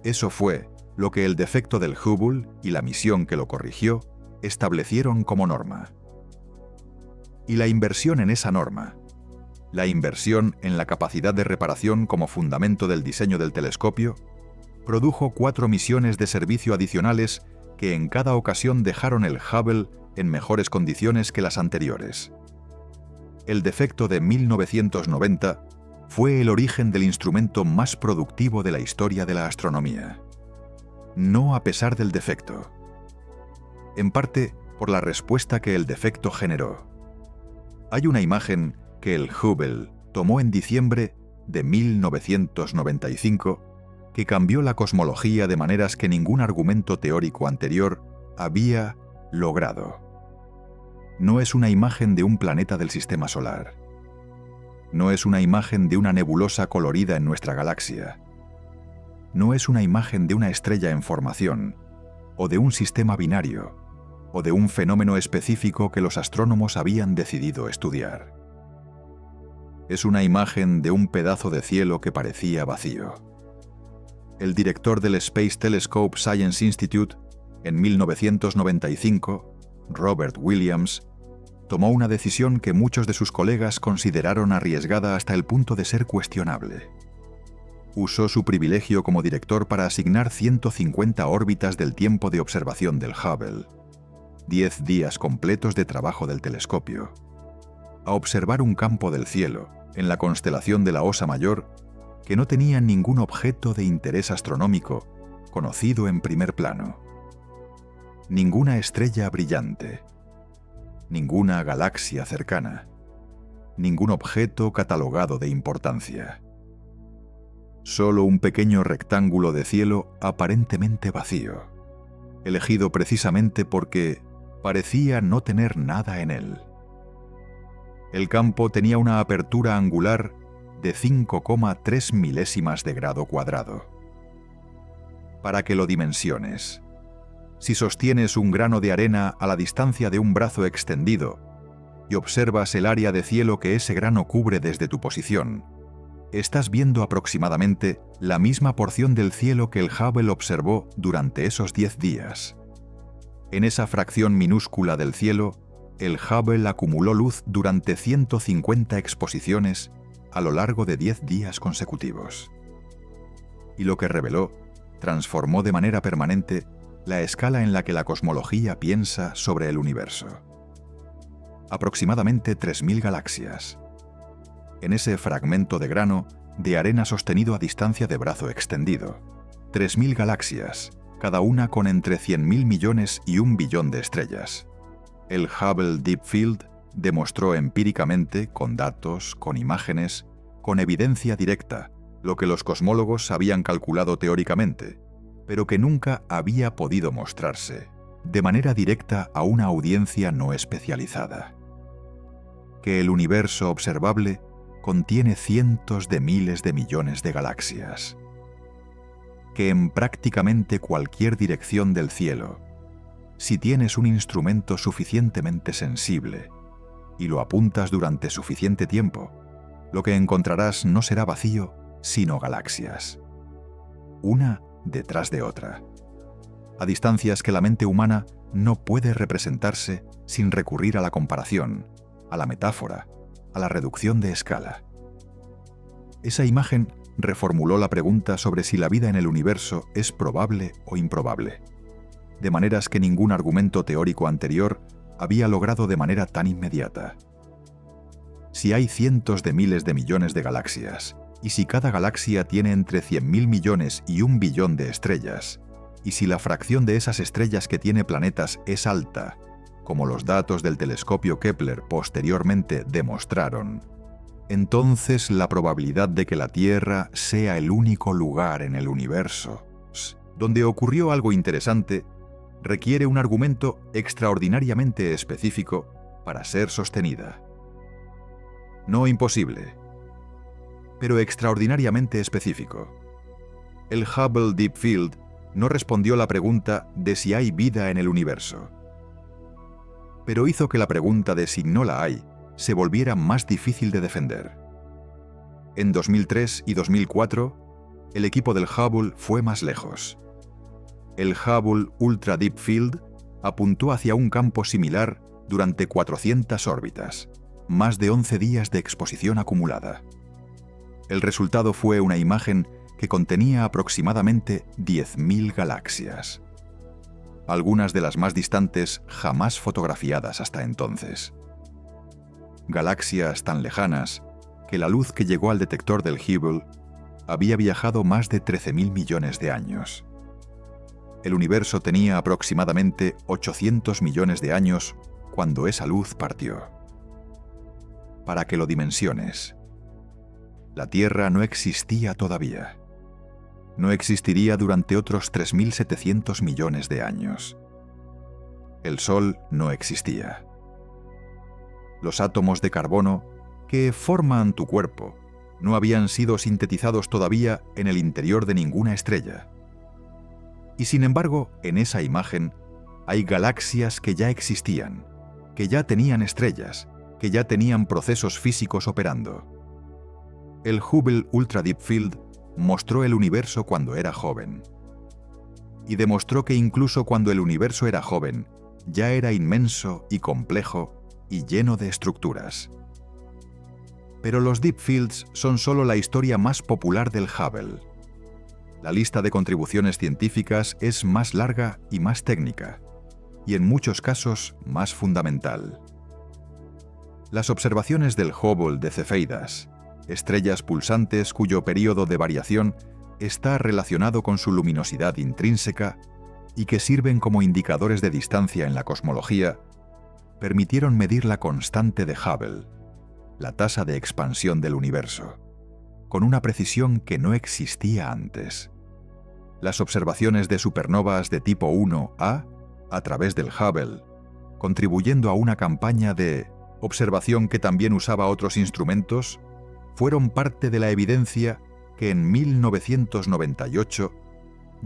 Eso fue lo que el defecto del Hubble y la misión que lo corrigió establecieron como norma. Y la inversión en esa norma, la inversión en la capacidad de reparación como fundamento del diseño del telescopio, produjo 4 misiones de servicio adicionales que en cada ocasión dejaron el Hubble en mejores condiciones que las anteriores. El defecto de 1990 fue el origen del instrumento más productivo de la historia de la astronomía. No a pesar del defecto. En parte por la respuesta que el defecto generó. Hay una imagen que el Hubble tomó en diciembre de 1995 que cambió la cosmología de maneras que ningún argumento teórico anterior había logrado. No es una imagen de un planeta del sistema solar. No es una imagen de una nebulosa colorida en nuestra galaxia. No es una imagen de una estrella en formación, o de un sistema binario, o de un fenómeno específico que los astrónomos habían decidido estudiar. Es una imagen de un pedazo de cielo que parecía vacío. El director del Space Telescope Science Institute, en 1995, Robert Williams, tomó una decisión que muchos de sus colegas consideraron arriesgada hasta el punto de ser cuestionable. Usó su privilegio como director para asignar 150 órbitas del tiempo de observación del Hubble, 10 días completos de trabajo del telescopio, a observar un campo del cielo, en la constelación de la Osa Mayor, que no tenía ningún objeto de interés astronómico conocido en primer plano. Ninguna estrella brillante, ninguna galaxia cercana, ningún objeto catalogado de importancia. Solo un pequeño rectángulo de cielo aparentemente vacío, elegido precisamente porque parecía no tener nada en él. El campo tenía una apertura angular de 5,3 milésimas de grado cuadrado. Para que lo dimensiones, si sostienes un grano de arena a la distancia de un brazo extendido y observas el área de cielo que ese grano cubre desde tu posición, estás viendo aproximadamente la misma porción del cielo que el Hubble observó durante esos 10 días. En esa fracción minúscula del cielo, el Hubble acumuló luz durante 150 exposiciones a lo largo de 10 días consecutivos. Y lo que reveló transformó de manera permanente la escala en la que la cosmología piensa sobre el universo. Aproximadamente 3.000 galaxias. En ese fragmento de grano de arena sostenido a distancia de brazo extendido. 3.000 galaxias, cada una con entre 100.000 millones y 1 billón de estrellas. El Hubble Deep Field demostró empíricamente, con datos, con imágenes, con evidencia directa, lo que los cosmólogos habían calculado teóricamente, pero que nunca había podido mostrarse de manera directa a una audiencia no especializada. Que el universo observable contiene cientos de miles de millones de galaxias. Que en prácticamente cualquier dirección del cielo, si tienes un instrumento suficientemente sensible y lo apuntas durante suficiente tiempo, lo que encontrarás no será vacío, sino galaxias. Una detrás de otra, a distancias que la mente humana no puede representarse sin recurrir a la comparación, a la metáfora, a la reducción de escala. Esa imagen reformuló la pregunta sobre si la vida en el universo es probable o improbable, de maneras que ningún argumento teórico anterior había logrado de manera tan inmediata. Si hay cientos de miles de millones de galaxias, y si cada galaxia tiene entre 100.000 millones y 1 billón de estrellas, y si la fracción de esas estrellas que tiene planetas es alta, como los datos del telescopio Kepler posteriormente demostraron, entonces la probabilidad de que la Tierra sea el único lugar en el universo donde ocurrió algo interesante requiere un argumento extraordinariamente específico para ser sostenida. No imposible, pero extraordinariamente específico. El Hubble Deep Field no respondió la pregunta de si hay vida en el universo, pero hizo que la pregunta de si no la hay se volviera más difícil de defender. En 2003 y 2004, el equipo del Hubble fue más lejos. El Hubble Ultra Deep Field apuntó hacia un campo similar durante 400 órbitas, más de 11 días de exposición acumulada. El resultado fue una imagen que contenía aproximadamente 10.000 galaxias, algunas de las más distantes jamás fotografiadas hasta entonces. Galaxias tan lejanas que la luz que llegó al detector del Hubble había viajado más de 13.000 millones de años. El universo tenía aproximadamente 800 millones de años cuando esa luz partió. Para que lo dimensiones, la Tierra no existía todavía. No existiría durante otros 3.700 millones de años. El Sol no existía. Los átomos de carbono que forman tu cuerpo no habían sido sintetizados todavía en el interior de ninguna estrella. Y sin embargo, en esa imagen hay galaxias que ya existían, que ya tenían estrellas, que ya tenían procesos físicos operando. El Hubble Ultra Deep Field mostró el universo cuando era joven. Y demostró que incluso cuando el universo era joven, ya era inmenso y complejo y lleno de estructuras. Pero los Deep Fields son solo la historia más popular del Hubble. La lista de contribuciones científicas es más larga y más técnica, y en muchos casos más fundamental. Las observaciones del Hubble de cefeidas, estrellas pulsantes cuyo período de variación está relacionado con su luminosidad intrínseca y que sirven como indicadores de distancia en la cosmología, permitieron medir la constante de Hubble, la tasa de expansión del universo, con una precisión que no existía antes. Las observaciones de supernovas de tipo 1A a través del Hubble, contribuyendo a una campaña de observación que también usaba otros instrumentos, fueron parte de la evidencia que en 1998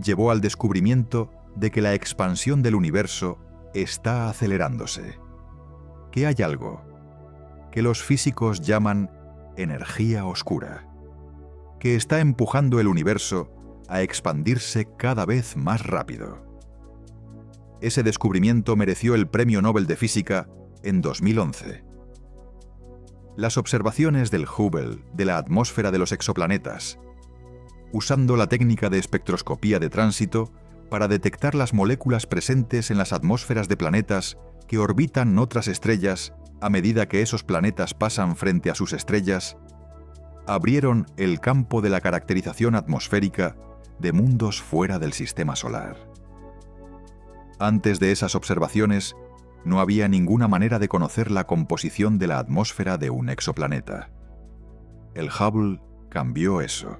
llevó al descubrimiento de que la expansión del universo está acelerándose, que hay algo que los físicos llaman energía oscura, que está empujando el universo a expandirse cada vez más rápido. Ese descubrimiento mereció el Premio Nobel de Física en 2011. Las observaciones del Hubble de la atmósfera de los exoplanetas, usando la técnica de espectroscopía de tránsito para detectar las moléculas presentes en las atmósferas de planetas que orbitan otras estrellas a medida que esos planetas pasan frente a sus estrellas, abrieron el campo de la caracterización atmosférica de mundos fuera del sistema solar. Antes de esas observaciones, no había ninguna manera de conocer la composición de la atmósfera de un exoplaneta. El Hubble cambió eso.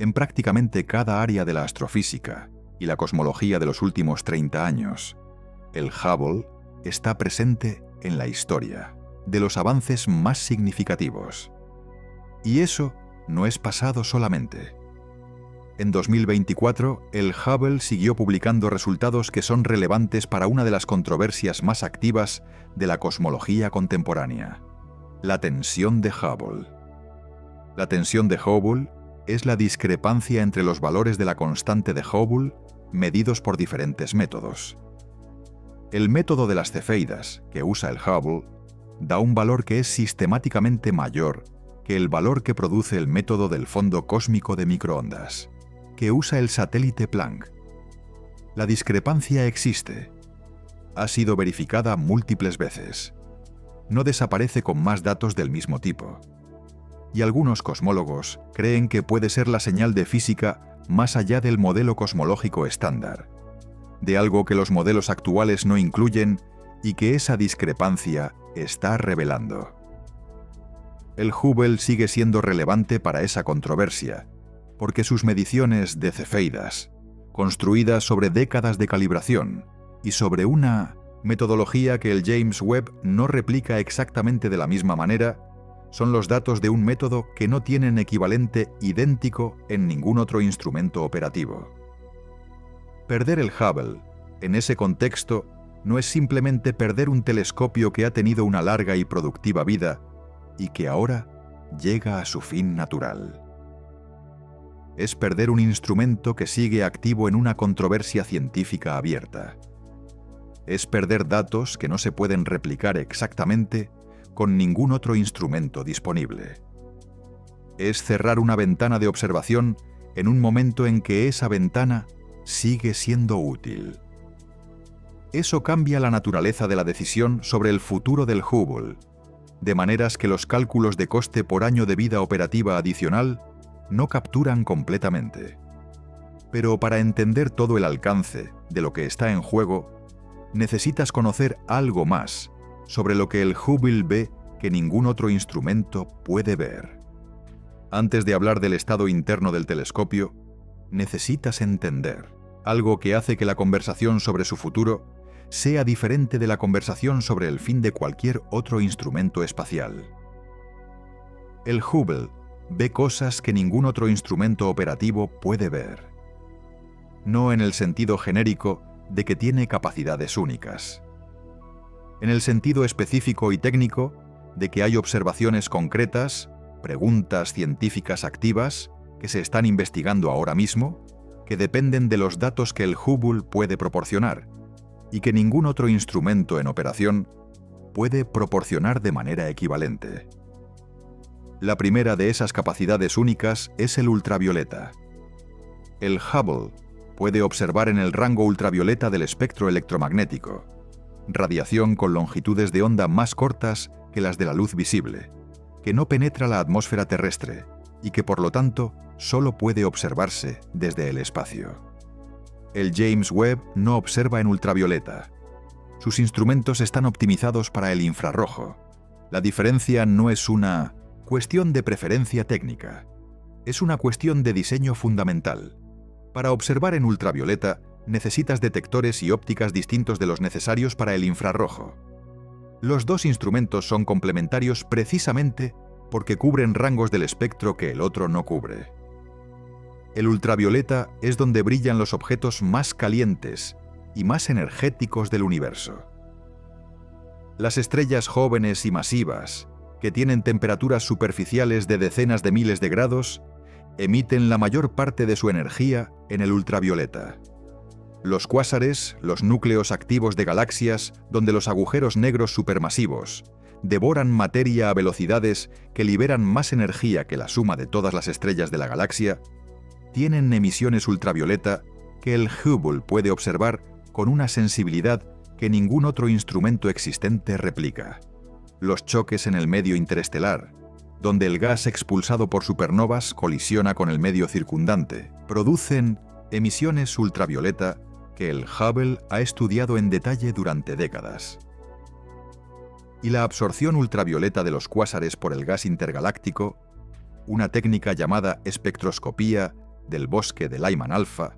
En prácticamente cada área de la astrofísica y la cosmología de los últimos 30 años, el Hubble está presente en la historia de los avances más significativos. Y eso no es pasado solamente. En 2024, el Hubble siguió publicando resultados que son relevantes para una de las controversias más activas de la cosmología contemporánea: la tensión de Hubble. La tensión de Hubble es la discrepancia entre los valores de la constante de Hubble medidos por diferentes métodos. El método de las cefeidas, que usa el Hubble, da un valor que es sistemáticamente mayor que el valor que produce el método del fondo cósmico de microondas, que usa el satélite Planck. La discrepancia existe. Ha sido verificada múltiples veces. No desaparece con más datos del mismo tipo. Y algunos cosmólogos creen que puede ser la señal de física más allá del modelo cosmológico estándar, de algo que los modelos actuales no incluyen y que esa discrepancia está revelando. El Hubble sigue siendo relevante para esa controversia, porque sus mediciones de cefeidas, construidas sobre décadas de calibración y sobre una metodología que el James Webb no replica exactamente de la misma manera, son los datos de un método que no tienen equivalente idéntico en ningún otro instrumento operativo. Perder el Hubble, en ese contexto, no es simplemente perder un telescopio que ha tenido una larga y productiva vida y que ahora llega a su fin natural. Es perder un instrumento que sigue activo en una controversia científica abierta. Es perder datos que no se pueden replicar exactamente con ningún otro instrumento disponible. Es cerrar una ventana de observación en un momento en que esa ventana sigue siendo útil. Eso cambia la naturaleza de la decisión sobre el futuro del Hubble, de maneras que los cálculos de coste por año de vida operativa adicional no capturan completamente. Pero para entender todo el alcance de lo que está en juego, necesitas conocer algo más sobre lo que el Hubble ve que ningún otro instrumento puede ver. Antes de hablar del estado interno del telescopio, necesitas entender algo que hace que la conversación sobre su futuro sea diferente de la conversación sobre el fin de cualquier otro instrumento espacial. El Hubble ve cosas que ningún otro instrumento operativo puede ver. No en el sentido genérico de que tiene capacidades únicas. En el sentido específico y técnico de que hay observaciones concretas, preguntas científicas activas que se están investigando ahora mismo, que dependen de los datos que el Hubble puede proporcionar y que ningún otro instrumento en operación puede proporcionar de manera equivalente. La primera de esas capacidades únicas es el ultravioleta. El Hubble puede observar en el rango ultravioleta del espectro electromagnético, radiación con longitudes de onda más cortas que las de la luz visible, que no penetra la atmósfera terrestre y que por lo tanto solo puede observarse desde el espacio. El James Webb no observa en ultravioleta. Sus instrumentos están optimizados para el infrarrojo. La diferencia no es una cuestión de preferencia técnica, es una cuestión de diseño fundamental. Para observar en ultravioleta, necesitas detectores y ópticas distintos de los necesarios para el infrarrojo. Los dos instrumentos son complementarios precisamente porque cubren rangos del espectro que el otro no cubre. El ultravioleta es donde brillan los objetos más calientes y más energéticos del universo. Las estrellas jóvenes y masivas, que tienen temperaturas superficiales de decenas de miles de grados, emiten la mayor parte de su energía en el ultravioleta. Los cuásares, los núcleos activos de galaxias donde los agujeros negros supermasivos devoran materia a velocidades que liberan más energía que la suma de todas las estrellas de la galaxia, tienen emisiones ultravioleta que el Hubble puede observar con una sensibilidad que ningún otro instrumento existente replica. Los choques en el medio interestelar, donde el gas expulsado por supernovas colisiona con el medio circundante, producen emisiones ultravioleta que el Hubble ha estudiado en detalle durante décadas. Y la absorción ultravioleta de los cuásares por el gas intergaláctico, una técnica llamada espectroscopía del bosque de Lyman alfa,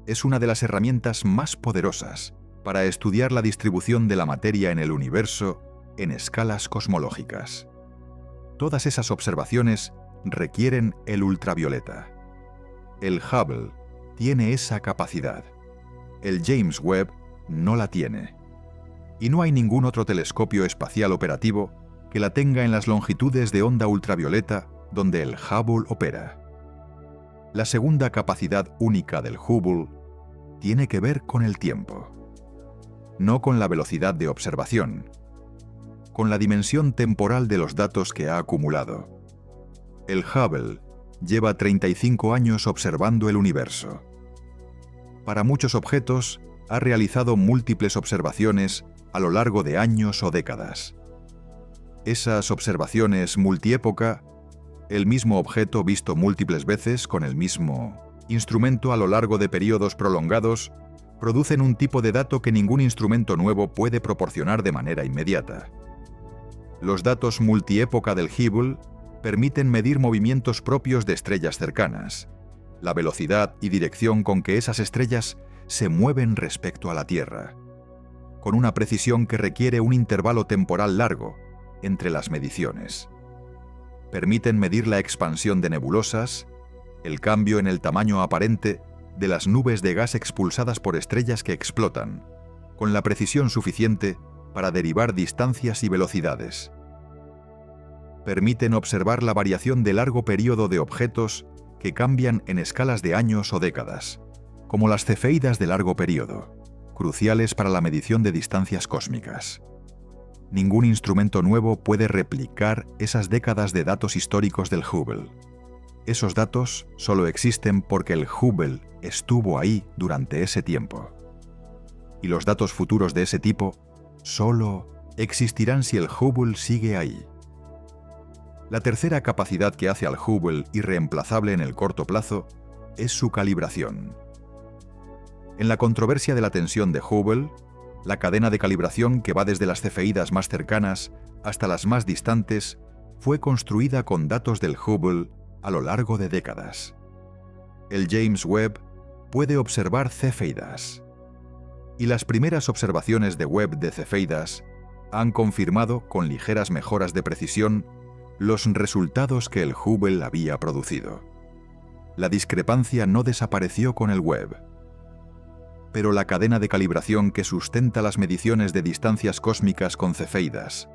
es una de las herramientas más poderosas para estudiar la distribución de la materia en el universo en escalas cosmológicas. Todas esas observaciones requieren el ultravioleta. El Hubble tiene esa capacidad. El James Webb no la tiene. Y no hay ningún otro telescopio espacial operativo que la tenga en las longitudes de onda ultravioleta donde el Hubble opera. La segunda capacidad única del Hubble tiene que ver con el tiempo. No con la velocidad de observación, con la dimensión temporal de los datos que ha acumulado. El Hubble lleva 35 años observando el universo. Para muchos objetos, ha realizado múltiples observaciones a lo largo de años o décadas. Esas observaciones multiépoca, el mismo objeto visto múltiples veces con el mismo instrumento a lo largo de periodos prolongados, producen un tipo de dato que ningún instrumento nuevo puede proporcionar de manera inmediata. Los datos multiépoca del Hubble permiten medir movimientos propios de estrellas cercanas, la velocidad y dirección con que esas estrellas se mueven respecto a la Tierra, con una precisión que requiere un intervalo temporal largo entre las mediciones. Permiten medir la expansión de nebulosas, el cambio en el tamaño aparente de las nubes de gas expulsadas por estrellas que explotan, con la precisión suficiente para derivar distancias y velocidades. Permiten observar la variación de largo periodo de objetos que cambian en escalas de años o décadas, como las cefeidas de largo periodo, cruciales para la medición de distancias cósmicas. Ningún instrumento nuevo puede replicar esas décadas de datos históricos del Hubble. Esos datos solo existen porque el Hubble estuvo ahí durante ese tiempo. Y los datos futuros de ese tipo solo existirán si el Hubble sigue ahí. La tercera capacidad que hace al Hubble irreemplazable en el corto plazo es su calibración. En la controversia de la tensión de Hubble, la cadena de calibración que va desde las cefeidas más cercanas hasta las más distantes fue construida con datos del Hubble a lo largo de décadas. El James Webb puede observar cefeidas, y las primeras observaciones de Webb de cefeidas han confirmado con ligeras mejoras de precisión los resultados que el Hubble había producido. La discrepancia no desapareció con el Webb, pero la cadena de calibración que sustenta las mediciones de distancias cósmicas con cefeidas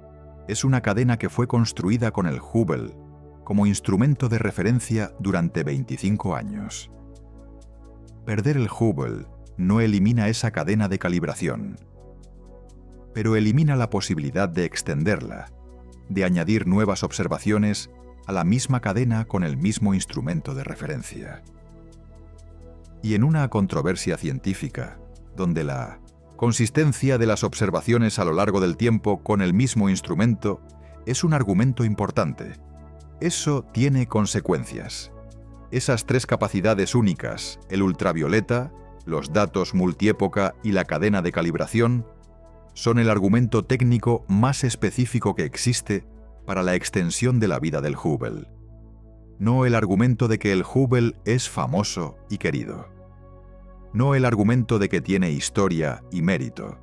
es una cadena que fue construida con el Hubble como instrumento de referencia durante 25 años. Perder el Hubble no elimina esa cadena de calibración, pero elimina la posibilidad de extenderla, de añadir nuevas observaciones a la misma cadena con el mismo instrumento de referencia. Y en una controversia científica, donde la consistencia de las observaciones a lo largo del tiempo con el mismo instrumento es un argumento importante, eso tiene consecuencias. Esas tres capacidades únicas, el ultravioleta, los datos multiépoca y la cadena de calibración, son el argumento técnico más específico que existe para la extensión de la vida del Hubble. No el argumento de que el Hubble es famoso y querido. No el argumento de que tiene historia y mérito.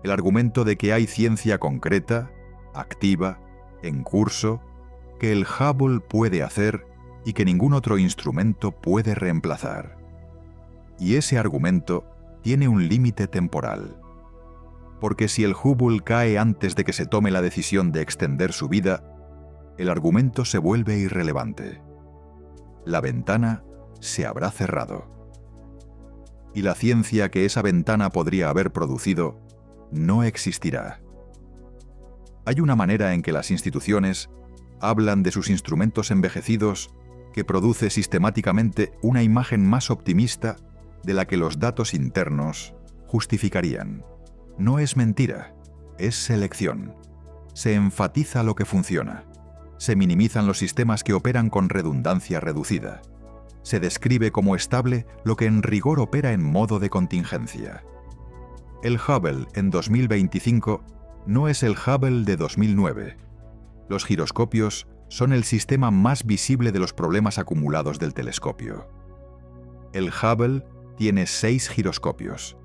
El argumento de que hay ciencia concreta, activa, en curso, que el Hubble puede hacer y que ningún otro instrumento puede reemplazar. Y ese argumento tiene un límite temporal. Porque si el Hubble cae antes de que se tome la decisión de extender su vida, el argumento se vuelve irrelevante. La ventana se habrá cerrado. Y la ciencia que esa ventana podría haber producido no existirá. Hay una manera en que las instituciones hablan de sus instrumentos envejecidos que produce sistemáticamente una imagen más optimista de la que los datos internos justificarían. No es mentira, es selección. Se enfatiza lo que funciona. Se minimizan los sistemas que operan con redundancia reducida. Se describe como estable lo que en rigor opera en modo de contingencia. El Hubble en 2025 no es el Hubble de 2009. Los giroscopios son el sistema más visible de los problemas acumulados del telescopio. El Hubble tiene 6 giroscopios.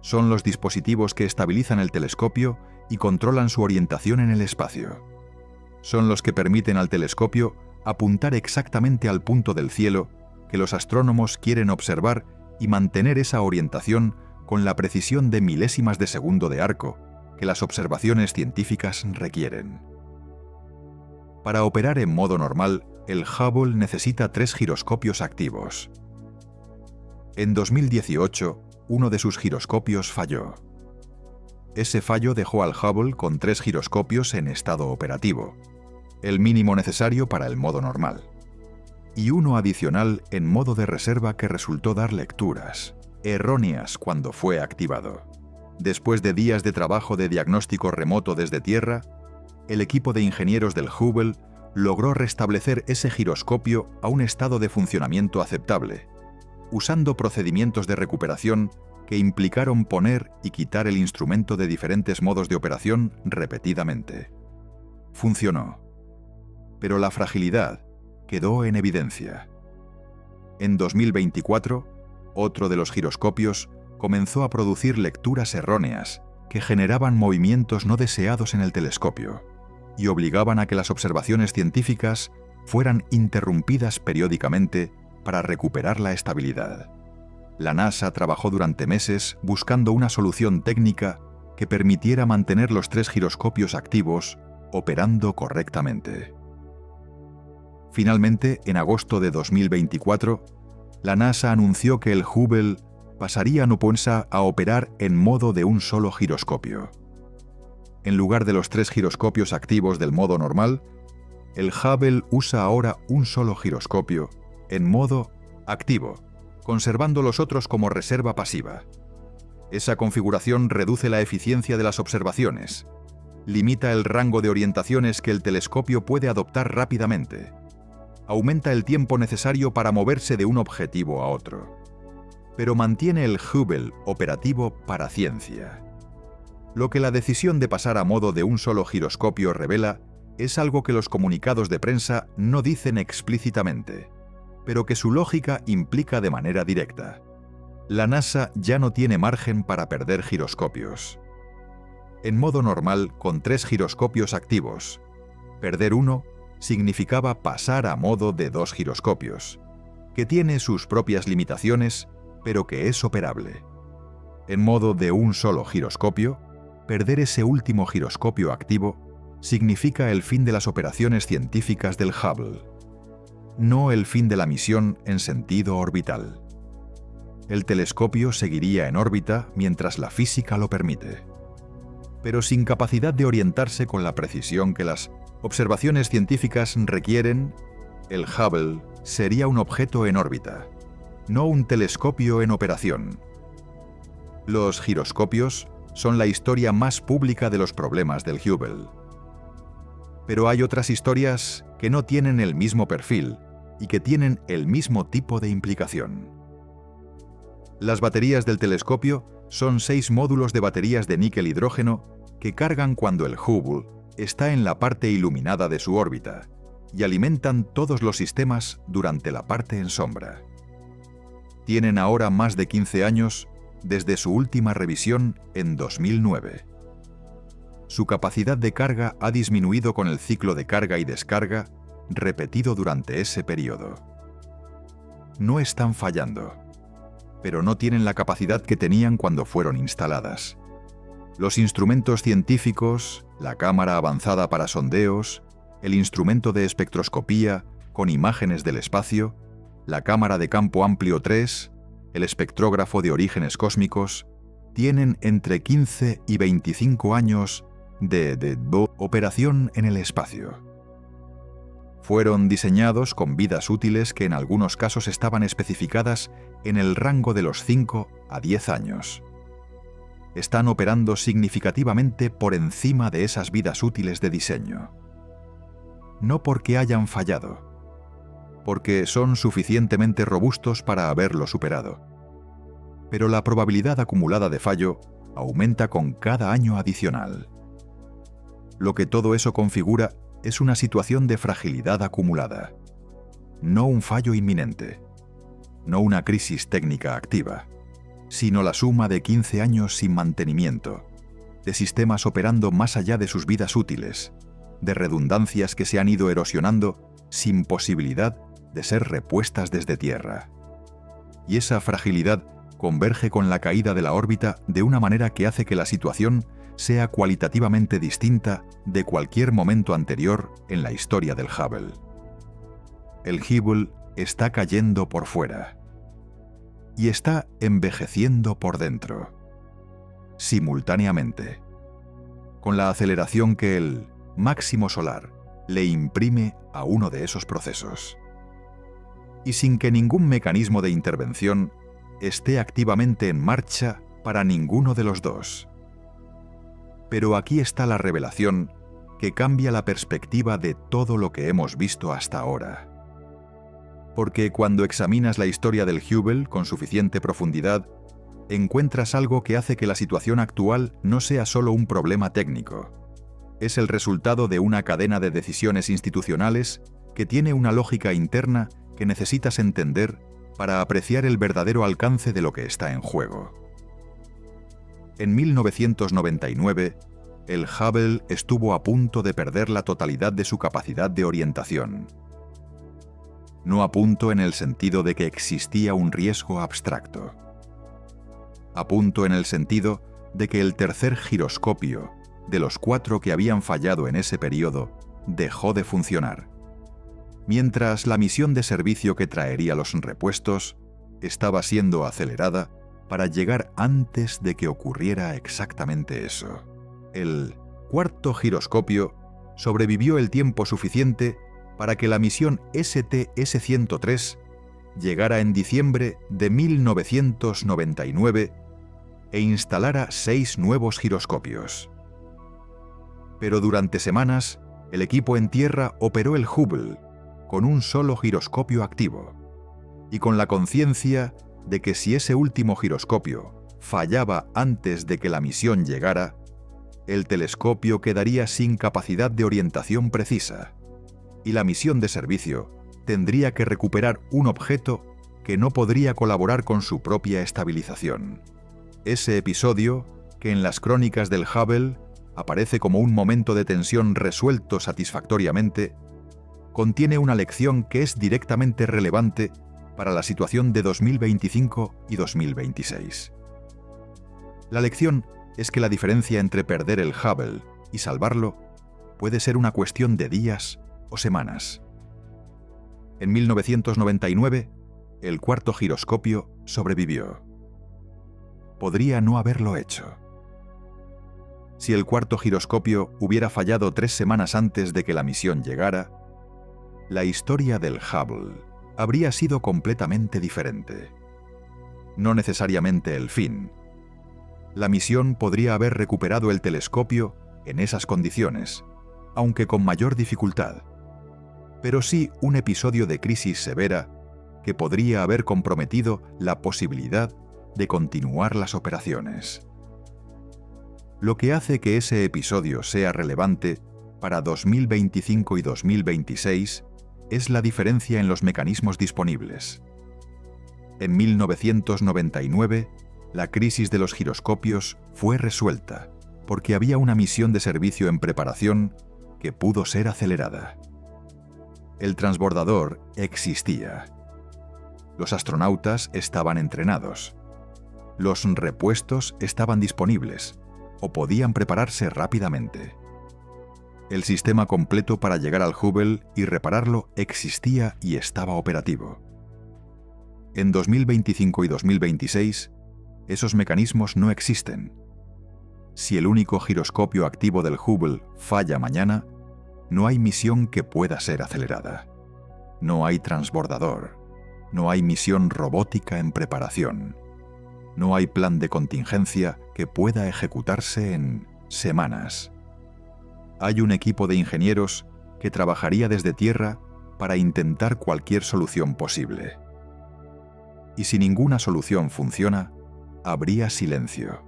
Son los dispositivos que estabilizan el telescopio y controlan su orientación en el espacio. Son los que permiten al telescopio apuntar exactamente al punto del cielo que los astrónomos quieren observar y mantener esa orientación con la precisión de milésimas de segundo de arco que las observaciones científicas requieren. Para operar en modo normal, el Hubble necesita 3 giroscopios activos. En 2018, uno de sus giroscopios falló. Ese fallo dejó al Hubble con 3 giroscopios en estado operativo. el mínimo necesario para el modo normal, y uno adicional en modo de reserva que resultó dar lecturas erróneas cuando fue activado. Después de días de trabajo de diagnóstico remoto desde tierra, el equipo de ingenieros del Hubble logró restablecer ese giroscopio a un estado de funcionamiento aceptable, usando procedimientos de recuperación que implicaron poner y quitar el instrumento de diferentes modos de operación repetidamente. Funcionó, pero la fragilidad quedó en evidencia. En 2024, otro de los giroscopios comenzó a producir lecturas erróneas que generaban movimientos no deseados en el telescopio y obligaban a que las observaciones científicas fueran interrumpidas periódicamente para recuperar la estabilidad. La NASA trabajó durante meses buscando una solución técnica que permitiera mantener los 3 giroscopios activos operando correctamente. Finalmente, en agosto de 2024, la NASA anunció que el Hubble pasaría a operar en modo de un solo giroscopio. En lugar de los 3 giroscopios activos del modo normal, el Hubble usa ahora un solo giroscopio en modo activo, conservando los otros como reserva pasiva. Esa configuración reduce la eficiencia de las observaciones, limita el rango de orientaciones que el telescopio puede adoptar rápidamente, aumenta el tiempo necesario para moverse de un objetivo a otro, pero mantiene el Hubble operativo para ciencia. Lo que la decisión de pasar a modo de un solo giroscopio revela es algo que los comunicados de prensa no dicen explícitamente, pero que su lógica implica de manera directa. La NASA ya no tiene margen para perder giroscopios. En modo normal, con 3 giroscopios activos, perder uno significaba pasar a modo de 2 giroscopios, que tiene sus propias limitaciones, pero que es operable. En modo de un solo giroscopio, perder ese último giroscopio activo significa el fin de las operaciones científicas del Hubble, no el fin de la misión en sentido orbital. El telescopio seguiría en órbita mientras la física lo permite, pero sin capacidad de orientarse con la precisión que las observaciones científicas requieren. El Hubble sería un objeto en órbita, no un telescopio en operación. Los giroscopios son la historia más pública de los problemas del Hubble. Pero hay otras historias que no tienen el mismo perfil y que tienen el mismo tipo de implicación. Las baterías del telescopio son 6 módulos de baterías de níquel-hidrógeno que cargan cuando el Hubble está en la parte iluminada de su órbita y alimentan todos los sistemas durante la parte en sombra. Tienen ahora más de 15 años desde su última revisión en 2009. Su capacidad de carga ha disminuido con el ciclo de carga y descarga repetido durante ese periodo. No están fallando, pero no tienen la capacidad que tenían cuando fueron instaladas. Los instrumentos científicos, la cámara avanzada para sondeos, el instrumento de espectroscopía con imágenes del espacio, la cámara de campo amplio 3, el espectrógrafo de orígenes cósmicos, tienen entre 15 y 25 años de operación en el espacio. Fueron diseñados con vidas útiles que en algunos casos estaban especificadas en el rango de los 5 a 10 años. Están operando significativamente por encima de esas vidas útiles de diseño. No porque hayan fallado, porque son suficientemente robustos para haberlo superado. Pero la probabilidad acumulada de fallo aumenta con cada año adicional. Lo que todo eso configura es una situación de fragilidad acumulada, no un fallo inminente, no una crisis técnica activa, sino la suma de 15 años sin mantenimiento, de sistemas operando más allá de sus vidas útiles, de redundancias que se han ido erosionando sin posibilidad de ser repuestas desde tierra. Y esa fragilidad converge con la caída de la órbita de una manera que hace que la situación sea cualitativamente distinta de cualquier momento anterior en la historia del Hubble. El Hubble está cayendo por fuera y está envejeciendo por dentro, simultáneamente, con la aceleración que el máximo solar le imprime a uno de esos procesos. Y sin que ningún mecanismo de intervención esté activamente en marcha para ninguno de los dos. Pero aquí está la revelación que cambia la perspectiva de todo lo que hemos visto hasta ahora. Porque cuando examinas la historia del Hubble con suficiente profundidad, encuentras algo que hace que la situación actual no sea solo un problema técnico. Es el resultado de una cadena de decisiones institucionales que tiene una lógica interna que necesitas entender para apreciar el verdadero alcance de lo que está en juego. En 1999, el Hubble estuvo a punto de perder la totalidad de su capacidad de orientación. No a punto en el sentido de que existía un riesgo abstracto. A punto en el sentido de que el tercer giroscopio, de los 4 que habían fallado en ese periodo, dejó de funcionar, mientras la misión de servicio que traería los repuestos estaba siendo acelerada para llegar antes de que ocurriera exactamente eso. El cuarto giroscopio sobrevivió el tiempo suficiente para que la misión STS-103 llegara en diciembre de 1999 e instalara 6 nuevos giroscopios. Pero durante semanas, el equipo en tierra operó el Hubble con un solo giroscopio activo, y con la conciencia de que si ese último giroscopio fallaba antes de que la misión llegara, el telescopio quedaría sin capacidad de orientación precisa, y la misión de servicio tendría que recuperar un objeto que no podría colaborar con su propia estabilización. Ese episodio, que en las crónicas del Hubble aparece como un momento de tensión resuelto satisfactoriamente, contiene una lección que es directamente relevante para la situación de 2025 y 2026. La lección es que la diferencia entre perder el Hubble y salvarlo puede ser una cuestión de días o semanas. En 1999, el cuarto giroscopio sobrevivió. Podría no haberlo hecho. Si el cuarto giroscopio hubiera fallado 3 semanas antes de que la misión llegara, la historia del Hubble habría sido completamente diferente. No necesariamente el fin. La misión podría haber recuperado el telescopio en esas condiciones, aunque con mayor dificultad, pero sí un episodio de crisis severa que podría haber comprometido la posibilidad de continuar las operaciones. Lo que hace que ese episodio sea relevante para 2025 y 2026 es la diferencia en los mecanismos disponibles. En 1999, la crisis de los giroscopios fue resuelta porque había una misión de servicio en preparación que pudo ser acelerada. El transbordador existía. Los astronautas estaban entrenados. Los repuestos estaban disponibles o podían prepararse rápidamente. El sistema completo para llegar al Hubble y repararlo existía y estaba operativo. En 2025 y 2026, esos mecanismos no existen. Si el único giroscopio activo del Hubble falla mañana, no hay misión que pueda ser acelerada. No hay transbordador. No hay misión robótica en preparación. No hay plan de contingencia que pueda ejecutarse en semanas. Hay un equipo de ingenieros que trabajaría desde tierra para intentar cualquier solución posible. Y si ninguna solución funciona, habría silencio.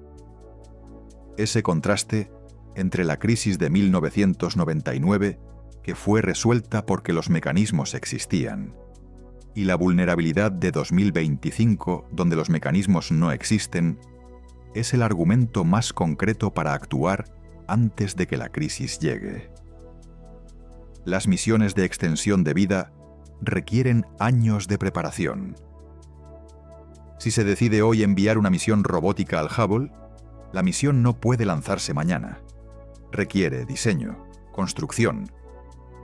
Ese contraste entre la crisis de 1999, que fue resuelta porque los mecanismos existían, y la vulnerabilidad de 2025, donde los mecanismos no existen, es el argumento más concreto para actuar antes de que la crisis llegue. Las misiones de extensión de vida requieren años de preparación. Si se decide hoy enviar una misión robótica al Hubble, la misión no puede lanzarse mañana. Requiere diseño, construcción,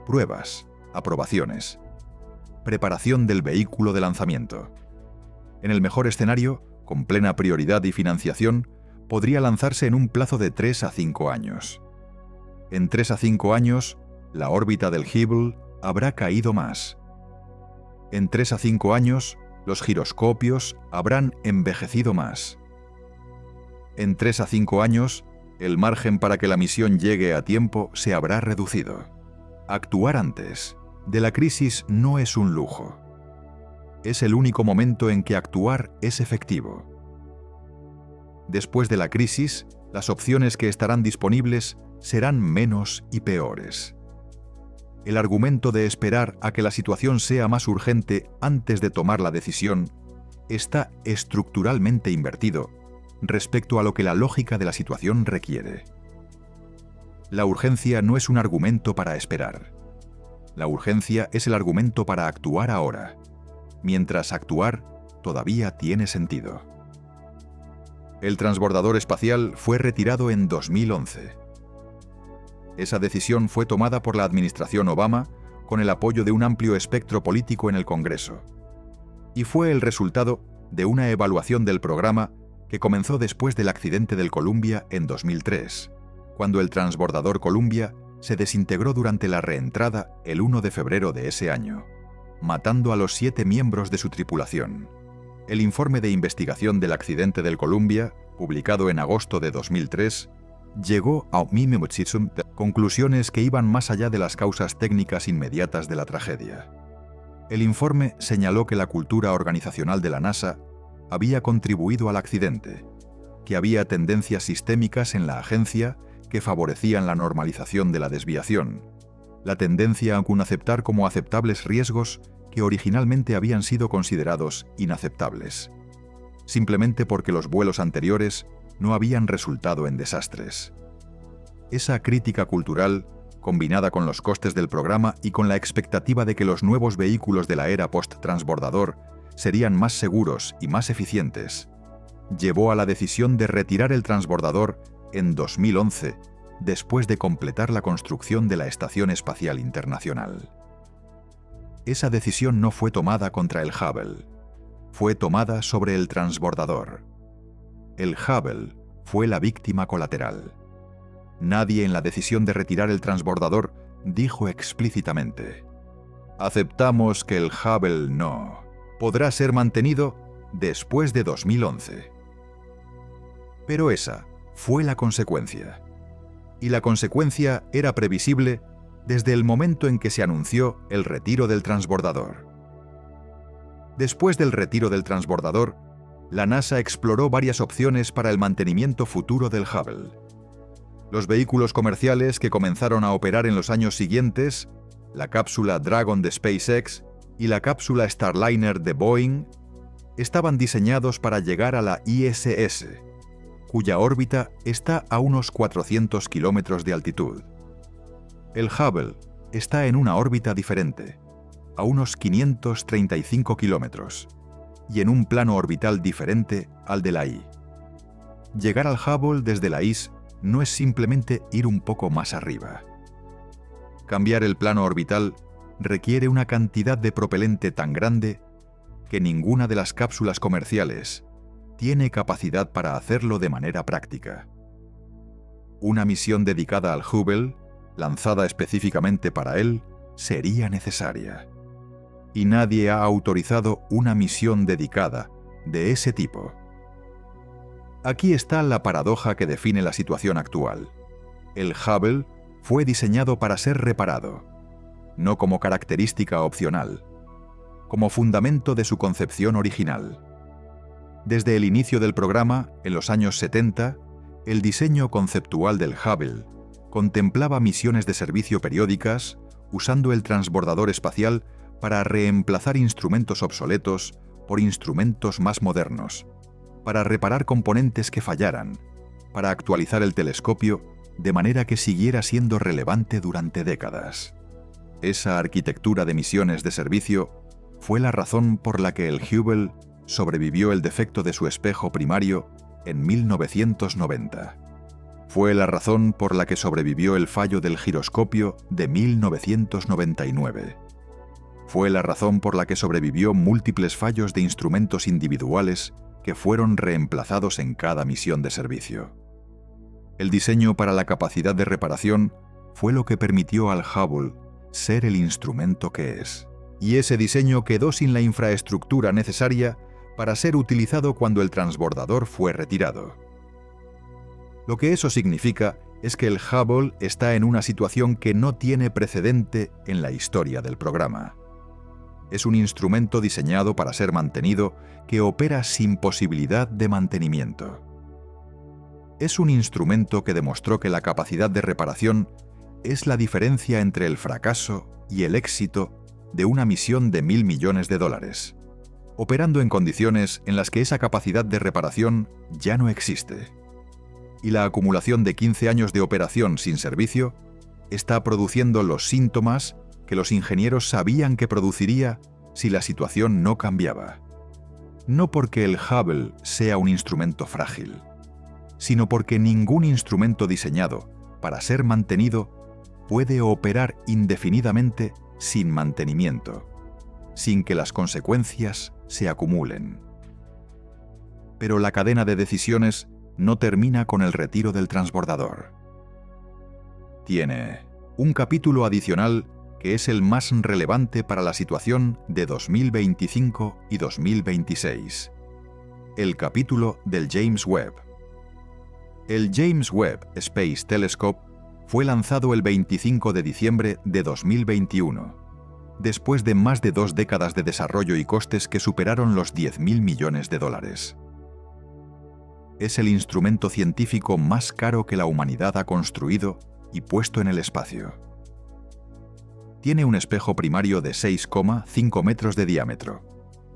pruebas, aprobaciones, preparación del vehículo de lanzamiento. En el mejor escenario, con plena prioridad y financiación, podría lanzarse en un plazo de 3 a 5 años. En 3 a 5 años, la órbita del Hubble habrá caído más. En 3 a 5 años, los giroscopios habrán envejecido más. En 3 a 5 años, el margen para que la misión llegue a tiempo se habrá reducido. Actuar antes de la crisis no es un lujo. Es el único momento en que actuar es efectivo. Después de la crisis, las opciones que estarán disponibles serán menos y peores. El argumento de esperar a que la situación sea más urgente antes de tomar la decisión está estructuralmente invertido respecto a lo que la lógica de la situación requiere. La urgencia no es un argumento para esperar. La urgencia es el argumento para actuar ahora, mientras actuar todavía tiene sentido. El transbordador espacial fue retirado en 2011. Esa decisión fue tomada por la administración Obama con el apoyo de un amplio espectro político en el Congreso, y fue el resultado de una evaluación del programa que comenzó después del accidente del Columbia en 2003, cuando el transbordador Columbia se desintegró durante la reentrada el 1 de febrero de ese año, matando a los 7 miembros de su tripulación. El informe de investigación del accidente del Columbia, publicado en agosto de 2003, llegó a conclusiones que iban más allá de las causas técnicas inmediatas de la tragedia. El informe señaló que la cultura organizacional de la NASA había contribuido al accidente, que había tendencias sistémicas en la agencia que favorecían la normalización de la desviación, la tendencia a aceptar como aceptables riesgos que originalmente habían sido considerados inaceptables, simplemente porque los vuelos anteriores no habían resultado en desastres. Esa crítica cultural, combinada con los costes del programa y con la expectativa de que los nuevos vehículos de la era post-transbordador serían más seguros y más eficientes, llevó a la decisión de retirar el transbordador en 2011, después de completar la construcción de la Estación Espacial Internacional. Esa decisión no fue tomada contra el Hubble, fue tomada sobre el transbordador. El Hubble fue la víctima colateral. Nadie en la decisión de retirar el transbordador dijo explícitamente: aceptamos que el Hubble no podrá ser mantenido después de 2011. Pero esa fue la consecuencia. Y la consecuencia era previsible desde el momento en que se anunció el retiro del transbordador. Después del retiro del transbordador, la NASA exploró varias opciones para el mantenimiento futuro del Hubble. Los vehículos comerciales que comenzaron a operar en los años siguientes, la cápsula Dragon de SpaceX y la cápsula Starliner de Boeing, estaban diseñados para llegar a la ISS, cuya órbita está a unos 400 kilómetros de altitud. El Hubble está en una órbita diferente, a unos 535 kilómetros, y en un plano orbital diferente al de la I. Llegar al Hubble desde la ISS no es simplemente ir un poco más arriba. Cambiar el plano orbital requiere una cantidad de propelente tan grande que ninguna de las cápsulas comerciales tiene capacidad para hacerlo de manera práctica. Una misión dedicada al Hubble, lanzada específicamente para él, sería necesaria. Y nadie ha autorizado una misión dedicada de ese tipo. Aquí está la paradoja que define la situación actual. El Hubble fue diseñado para ser reparado, no como característica opcional, como fundamento de su concepción original. Desde el inicio del programa, en los años 70, el diseño conceptual del Hubble contemplaba misiones de servicio periódicas usando el transbordador espacial para reemplazar instrumentos obsoletos por instrumentos más modernos, para reparar componentes que fallaran, para actualizar el telescopio de manera que siguiera siendo relevante durante décadas. Esa arquitectura de misiones de servicio fue la razón por la que el Hubble sobrevivió el defecto de su espejo primario en 1990. Fue la razón por la que sobrevivió el fallo del giroscopio de 1999. Fue la razón por la que sobrevivió múltiples fallos de instrumentos individuales que fueron reemplazados en cada misión de servicio. El diseño para la capacidad de reparación fue lo que permitió al Hubble ser el instrumento que es. Y ese diseño quedó sin la infraestructura necesaria para ser utilizado cuando el transbordador fue retirado. Lo que eso significa es que el Hubble está en una situación que no tiene precedente en la historia del programa. Es un instrumento diseñado para ser mantenido que opera sin posibilidad de mantenimiento. Es un instrumento que demostró que la capacidad de reparación es la diferencia entre el fracaso y el éxito de una misión de $1.000 millones, operando en condiciones en las que esa capacidad de reparación ya no existe. Y la acumulación de 15 años de operación sin servicio está produciendo los síntomas que los ingenieros sabían que produciría si la situación no cambiaba. No porque el Hubble sea un instrumento frágil, sino porque ningún instrumento diseñado para ser mantenido puede operar indefinidamente sin mantenimiento, sin que las consecuencias se acumulen. Pero la cadena de decisiones no termina con el retiro del transbordador. Tiene un capítulo adicional que es el más relevante para la situación de 2025 y 2026, el capítulo del James Webb. El James Webb Space Telescope fue lanzado el 25 de diciembre de 2021, después de más de 2 décadas de desarrollo y costes que superaron los $10.000 millones. Es el instrumento científico más caro que la humanidad ha construido y puesto en el espacio. Tiene un espejo primario de 6,5 metros de diámetro,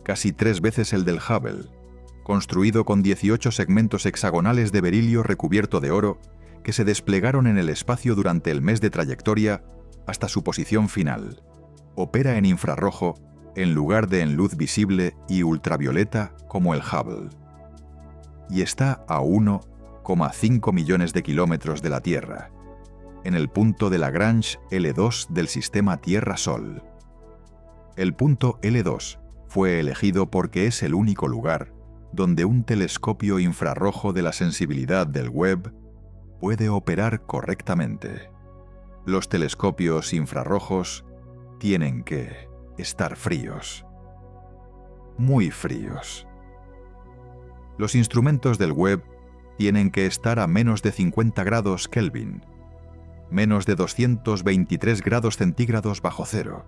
casi 3 veces el del Hubble, construido con 18 segmentos hexagonales de berilio recubierto de oro que se desplegaron en el espacio durante el mes de trayectoria hasta su posición final. Opera en infrarrojo en lugar de en luz visible y ultravioleta como el Hubble. Y está a 1,5 millones de kilómetros de la Tierra, en el punto de Lagrange L2 del sistema Tierra-Sol. El punto L2 fue elegido porque es el único lugar donde un telescopio infrarrojo de la sensibilidad del Webb puede operar correctamente. Los telescopios infrarrojos tienen que estar fríos. Muy fríos. Los instrumentos del Webb tienen que estar a menos de 50 grados Kelvin, menos de 223 grados centígrados bajo cero,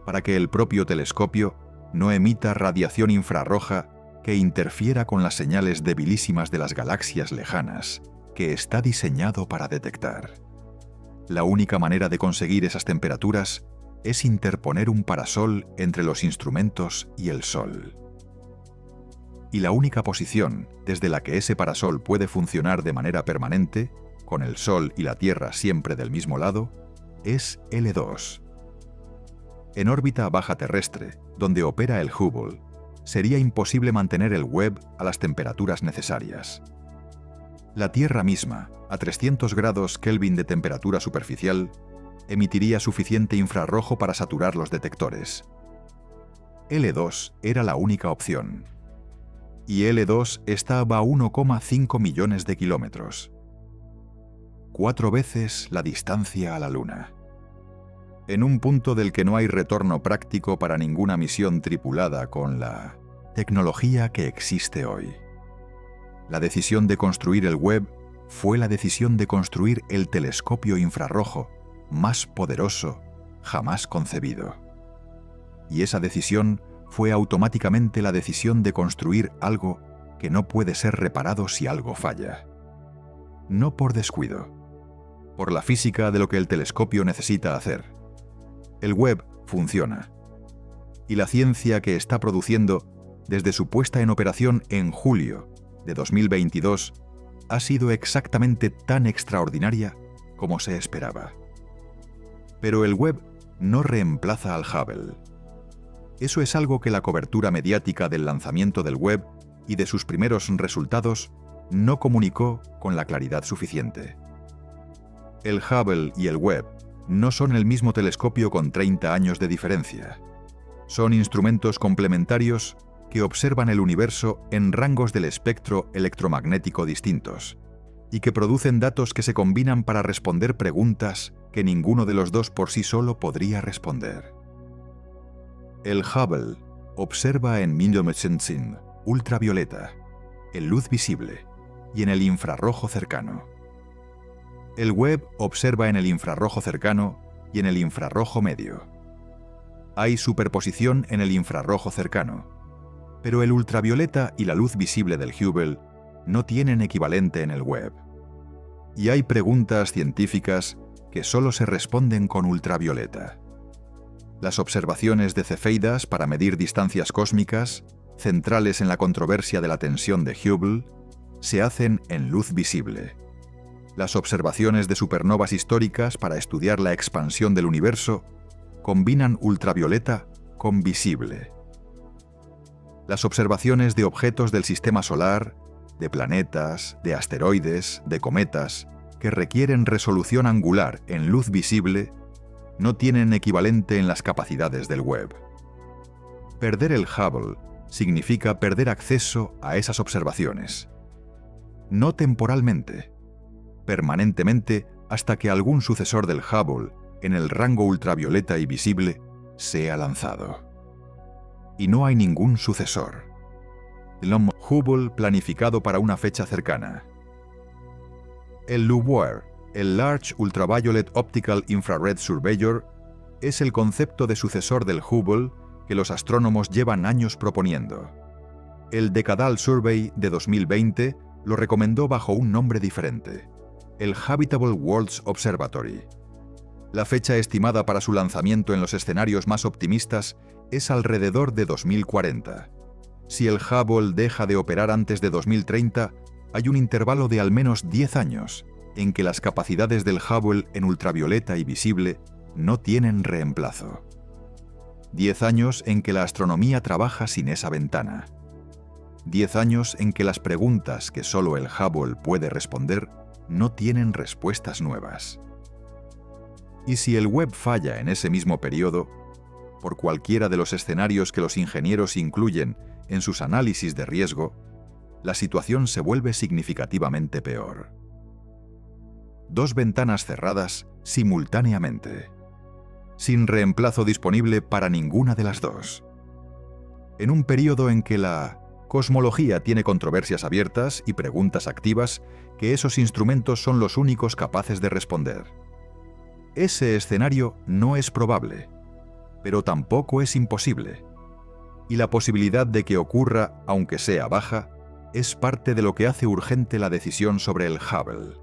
para que el propio telescopio no emita radiación infrarroja que interfiera con las señales debilísimas de las galaxias lejanas que está diseñado para detectar. La única manera de conseguir esas temperaturas es interponer un parasol entre los instrumentos y el Sol. Y la única posición desde la que ese parasol puede funcionar de manera permanente, con el Sol y la Tierra siempre del mismo lado, es L2. En órbita baja terrestre, donde opera el Hubble, sería imposible mantener el Webb a las temperaturas necesarias. La Tierra misma, a 300 grados Kelvin de temperatura superficial, emitiría suficiente infrarrojo para saturar los detectores. L2 era la única opción. Y L2 estaba a 1,5 millones de kilómetros. 4 veces la distancia a la Luna. En un punto del que no hay retorno práctico para ninguna misión tripulada con la tecnología que existe hoy. La decisión de construir el Webb fue la decisión de construir el telescopio infrarrojo más poderoso jamás concebido. Y esa decisión fue automáticamente la decisión de construir algo que no puede ser reparado si algo falla. No por descuido, por la física de lo que el telescopio necesita hacer. El Webb funciona. Y la ciencia que está produciendo desde su puesta en operación en julio de 2022 ha sido exactamente tan extraordinaria como se esperaba. Pero el Webb no reemplaza al Hubble. Eso es algo que la cobertura mediática del lanzamiento del Webb y de sus primeros resultados no comunicó con la claridad suficiente. El Hubble y el Webb no son el mismo telescopio con 30 años de diferencia. Son instrumentos complementarios que observan el universo en rangos del espectro electromagnético distintos, y que producen datos que se combinan para responder preguntas que ninguno de los dos por sí solo podría responder. El Hubble observa en Millimensinn ultravioleta, en luz visible y en el infrarrojo cercano. El Webb observa en el infrarrojo cercano y en el infrarrojo medio. Hay superposición en el infrarrojo cercano, pero el ultravioleta y la luz visible del Hubble no tienen equivalente en el Webb. Y hay preguntas científicas que solo se responden con ultravioleta. Las observaciones de cefeidas para medir distancias cósmicas, centrales en la controversia de la tensión de Hubble, se hacen en luz visible. Las observaciones de supernovas históricas para estudiar la expansión del universo combinan ultravioleta con visible. Las observaciones de objetos del sistema solar, de planetas, de asteroides, de cometas, que requieren resolución angular en luz visible, no tienen equivalente en las capacidades del Webb. Perder el Hubble significa perder acceso a esas observaciones. No temporalmente, permanentemente hasta que algún sucesor del Hubble en el rango ultravioleta y visible sea lanzado. Y no hay ningún sucesor. El Hubble planificado para una fecha cercana. El LUVOIR, el Large Ultraviolet Optical Infrared Surveyor, es el concepto de sucesor del Hubble que los astrónomos llevan años proponiendo. El Decadal Survey de 2020 lo recomendó bajo un nombre diferente, el Habitable Worlds Observatory. La fecha estimada para su lanzamiento en los escenarios más optimistas es alrededor de 2040. Si el Hubble deja de operar antes de 2030, hay un intervalo de al menos 10 años en que las capacidades del Hubble en ultravioleta y visible no tienen reemplazo. 10 años en que la astronomía trabaja sin esa ventana. 10 años en que las preguntas que solo el Hubble puede responder no tienen respuestas nuevas. Y si el Webb falla en ese mismo periodo, por cualquiera de los escenarios que los ingenieros incluyen en sus análisis de riesgo, la situación se vuelve significativamente peor. 2 ventanas cerradas simultáneamente, sin reemplazo disponible para ninguna de las dos. En un periodo en que la cosmología tiene controversias abiertas y preguntas activas que esos instrumentos son los únicos capaces de responder. Ese escenario no es probable, pero tampoco es imposible. Y la posibilidad de que ocurra, aunque sea baja, es parte de lo que hace urgente la decisión sobre el Hubble.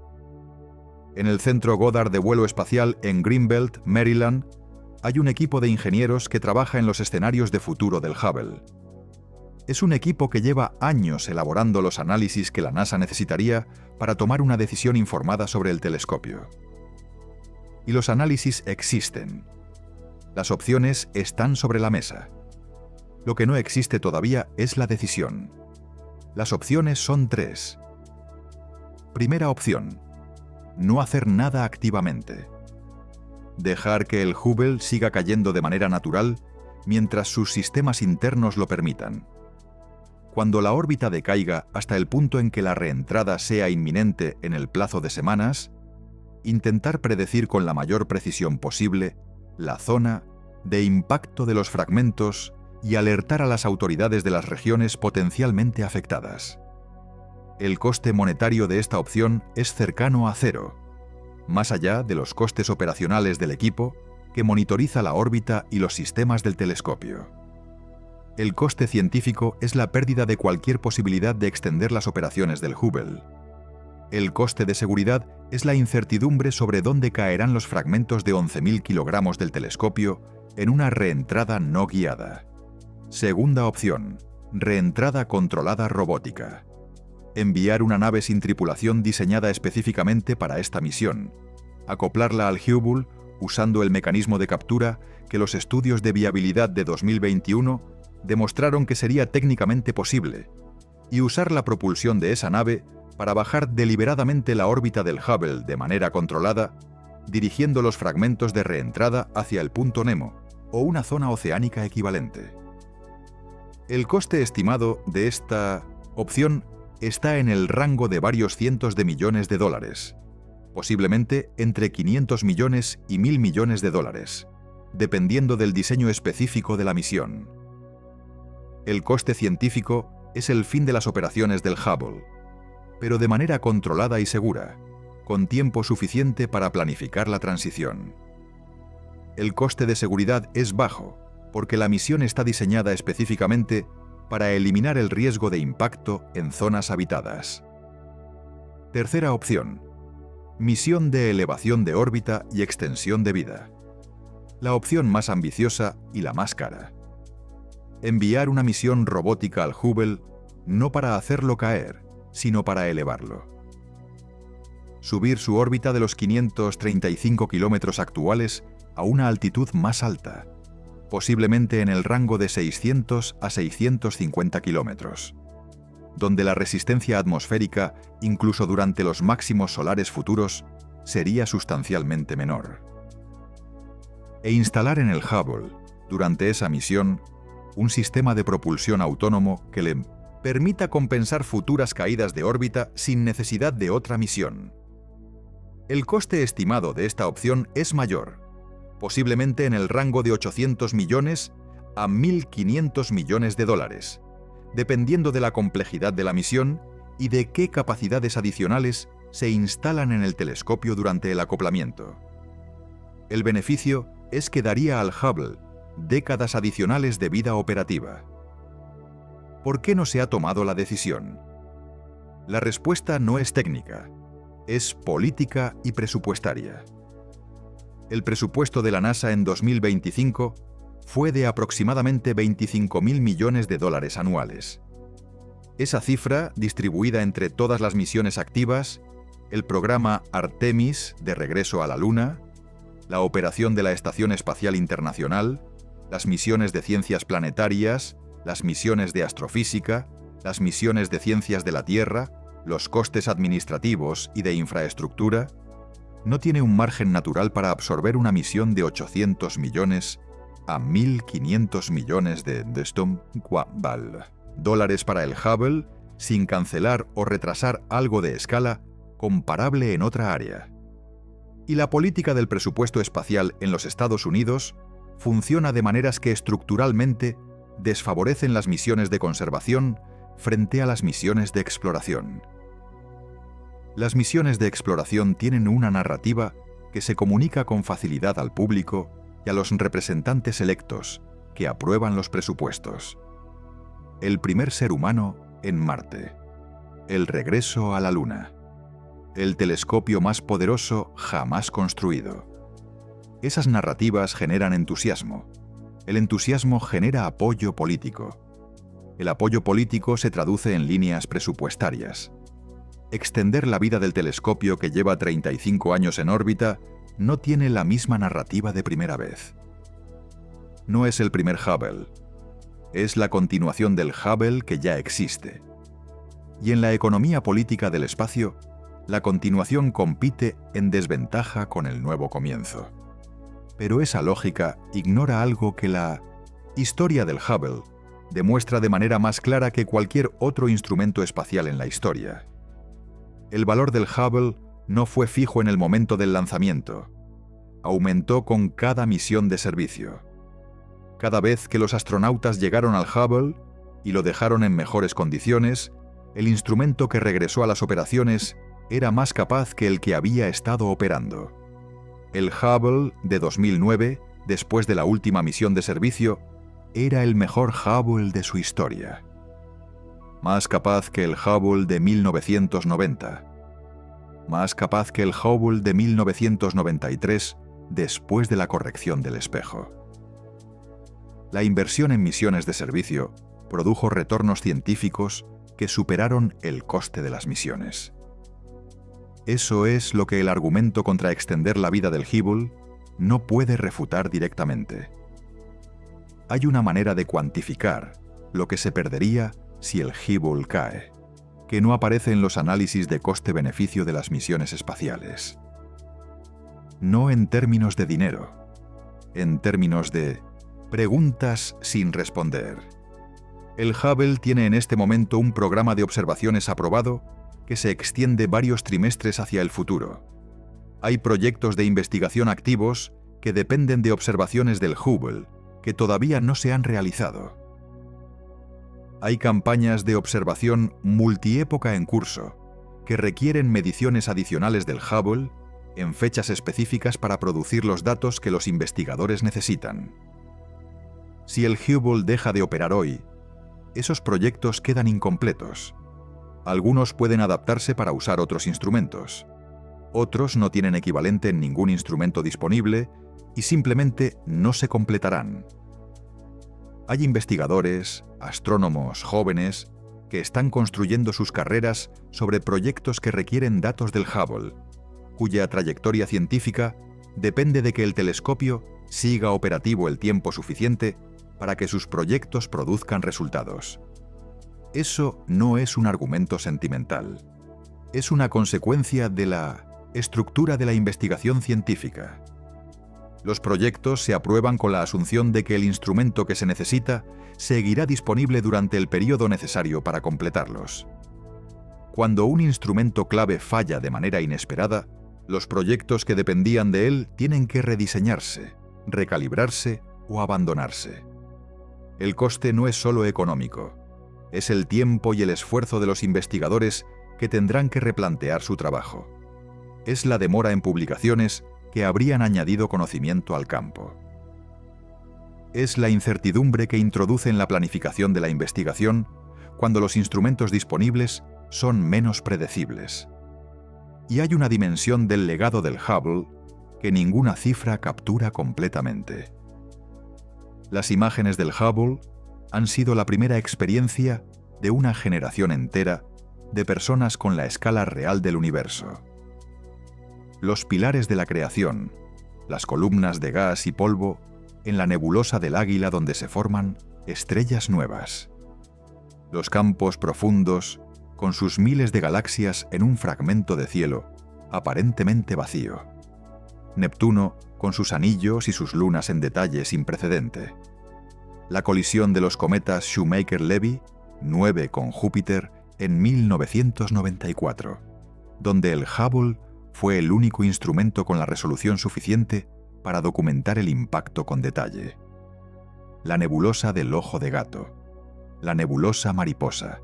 En el Centro Goddard de Vuelo Espacial en Greenbelt, Maryland, hay un equipo de ingenieros que trabaja en los escenarios de futuro del Hubble. Es un equipo que lleva años elaborando los análisis que la NASA necesitaría para tomar una decisión informada sobre el telescopio. Y los análisis existen. Las opciones están sobre la mesa. Lo que no existe todavía es la decisión. Las opciones son 3. Primera opción: no hacer nada activamente. Dejar que el Hubble siga cayendo de manera natural mientras sus sistemas internos lo permitan. Cuando la órbita decaiga hasta el punto en que la reentrada sea inminente en el plazo de semanas, intentar predecir con la mayor precisión posible la zona de impacto de los fragmentos y alertar a las autoridades de las regiones potencialmente afectadas. El coste monetario de esta opción es cercano a 0, más allá de los costes operacionales del equipo que monitoriza la órbita y los sistemas del telescopio. El coste científico es la pérdida de cualquier posibilidad de extender las operaciones del Hubble. El coste de seguridad es la incertidumbre sobre dónde caerán los fragmentos de 11.000 kilogramos del telescopio en una reentrada no guiada. Segunda opción: reentrada controlada robótica. Enviar una nave sin tripulación diseñada específicamente para esta misión, acoplarla al Hubble usando el mecanismo de captura que los estudios de viabilidad de 2021 demostraron que sería técnicamente posible, y usar la propulsión de esa nave para bajar deliberadamente la órbita del Hubble de manera controlada, dirigiendo los fragmentos de reentrada hacia el punto Nemo o una zona oceánica equivalente. El coste estimado de esta opción está en el rango de varios cientos de millones de dólares, posiblemente entre 500 millones y 1.000 millones de dólares, dependiendo del diseño específico de la misión. El coste científico es el fin de las operaciones del Hubble, pero de manera controlada y segura, con tiempo suficiente para planificar la transición. El coste de seguridad es bajo, porque la misión está diseñada específicamente para eliminar el riesgo de impacto en zonas habitadas. Tercera opción: misión de elevación de órbita y extensión de vida. La opción más ambiciosa y la más cara. Enviar una misión robótica al Hubble no para hacerlo caer, sino para elevarlo. Subir su órbita de los 535 kilómetros actuales a una altitud más alta, posiblemente en el rango de 600 a 650 kilómetros, donde la resistencia atmosférica, incluso durante los máximos solares futuros, sería sustancialmente menor. E instalar en el Hubble, durante esa misión, un sistema de propulsión autónomo que le permita compensar futuras caídas de órbita sin necesidad de otra misión. El coste estimado de esta opción es mayor, posiblemente en el rango de 800 millones a 1.500 millones de dólares, dependiendo de la complejidad de la misión y de qué capacidades adicionales se instalan en el telescopio durante el acoplamiento. El beneficio es que daría al Hubble décadas adicionales de vida operativa. ¿Por qué no se ha tomado la decisión? La respuesta no es técnica, es política y presupuestaria. El presupuesto de la NASA en 2025 fue de aproximadamente 25.000 millones de dólares anuales. Esa cifra, distribuida entre todas las misiones activas, el programa Artemis de regreso a la Luna, la operación de la Estación Espacial Internacional, las misiones de ciencias planetarias, las misiones de astrofísica, las misiones de ciencias de la Tierra, los costes administrativos y de infraestructura, no tiene un margen natural para absorber una misión de 800 millones a 1.500 millones de dólares para el Hubble, sin cancelar o retrasar algo de escala comparable en otra área. Y la política del presupuesto espacial en los Estados Unidos funciona de maneras que estructuralmente desfavorecen las misiones de conservación frente a las misiones de exploración. Las misiones de exploración tienen una narrativa que se comunica con facilidad al público y a los representantes electos que aprueban los presupuestos. El primer ser humano en Marte. El regreso a la Luna. El telescopio más poderoso jamás construido. Esas narrativas generan entusiasmo. El entusiasmo genera apoyo político. El apoyo político se traduce en líneas presupuestarias. Extender la vida del telescopio que lleva 35 años en órbita no tiene la misma narrativa de primera vez. No es el primer Hubble. Es la continuación del Hubble que ya existe. Y en la economía política del espacio, la continuación compite en desventaja con el nuevo comienzo. Pero esa lógica ignora algo que la historia del Hubble demuestra de manera más clara que cualquier otro instrumento espacial en la historia. El valor del Hubble no fue fijo en el momento del lanzamiento. Aumentó con cada misión de servicio. Cada vez que los astronautas llegaron al Hubble y lo dejaron en mejores condiciones, el instrumento que regresó a las operaciones era más capaz que el que había estado operando. El Hubble de 2009, después de la última misión de servicio, era el mejor Hubble de su historia. Más capaz que el Hubble de 1990. Más capaz que el Hubble de 1993 después de la corrección del espejo. La inversión en misiones de servicio produjo retornos científicos que superaron el coste de las misiones. Eso es lo que el argumento contra extender la vida del Hubble no puede refutar directamente. Hay una manera de cuantificar lo que se perdería si el Hubble cae, que no aparece en los análisis de coste-beneficio de las misiones espaciales. No en términos de dinero, en términos de preguntas sin responder. El Hubble tiene en este momento un programa de observaciones aprobado que se extiende varios trimestres hacia el futuro. Hay proyectos de investigación activos que dependen de observaciones del Hubble que todavía no se han realizado. Hay campañas de observación multiépoca en curso que requieren mediciones adicionales del Hubble en fechas específicas para producir los datos que los investigadores necesitan. Si el Hubble deja de operar hoy, esos proyectos quedan incompletos. Algunos pueden adaptarse para usar otros instrumentos. Otros no tienen equivalente en ningún instrumento disponible y simplemente no se completarán. Hay investigadores, astrónomos jóvenes, que están construyendo sus carreras sobre proyectos que requieren datos del Hubble, cuya trayectoria científica depende de que el telescopio siga operativo el tiempo suficiente para que sus proyectos produzcan resultados. Eso no es un argumento sentimental. Es una consecuencia de la estructura de la investigación científica. Los proyectos se aprueban con la asunción de que el instrumento que se necesita seguirá disponible durante el periodo necesario para completarlos. Cuando un instrumento clave falla de manera inesperada, los proyectos que dependían de él tienen que rediseñarse, recalibrarse o abandonarse. El coste no es solo económico, es el tiempo y el esfuerzo de los investigadores que tendrán que replantear su trabajo. Es la demora en publicaciones que habrían añadido conocimiento al campo. Es la incertidumbre que introduce en la planificación de la investigación cuando los instrumentos disponibles son menos predecibles. Y hay una dimensión del legado del Hubble que ninguna cifra captura completamente. Las imágenes del Hubble han sido la primera experiencia de una generación entera de personas con la escala real del universo. Los pilares de la creación, las columnas de gas y polvo en la nebulosa del Águila donde se forman estrellas nuevas. Los campos profundos con sus miles de galaxias en un fragmento de cielo aparentemente vacío. Neptuno con sus anillos y sus lunas en detalle sin precedente. La colisión de los cometas Shoemaker-Levy, 9 con Júpiter, en 1994, donde el Hubble fue el único instrumento con la resolución suficiente para documentar el impacto con detalle. La nebulosa del Ojo de Gato, la nebulosa Mariposa,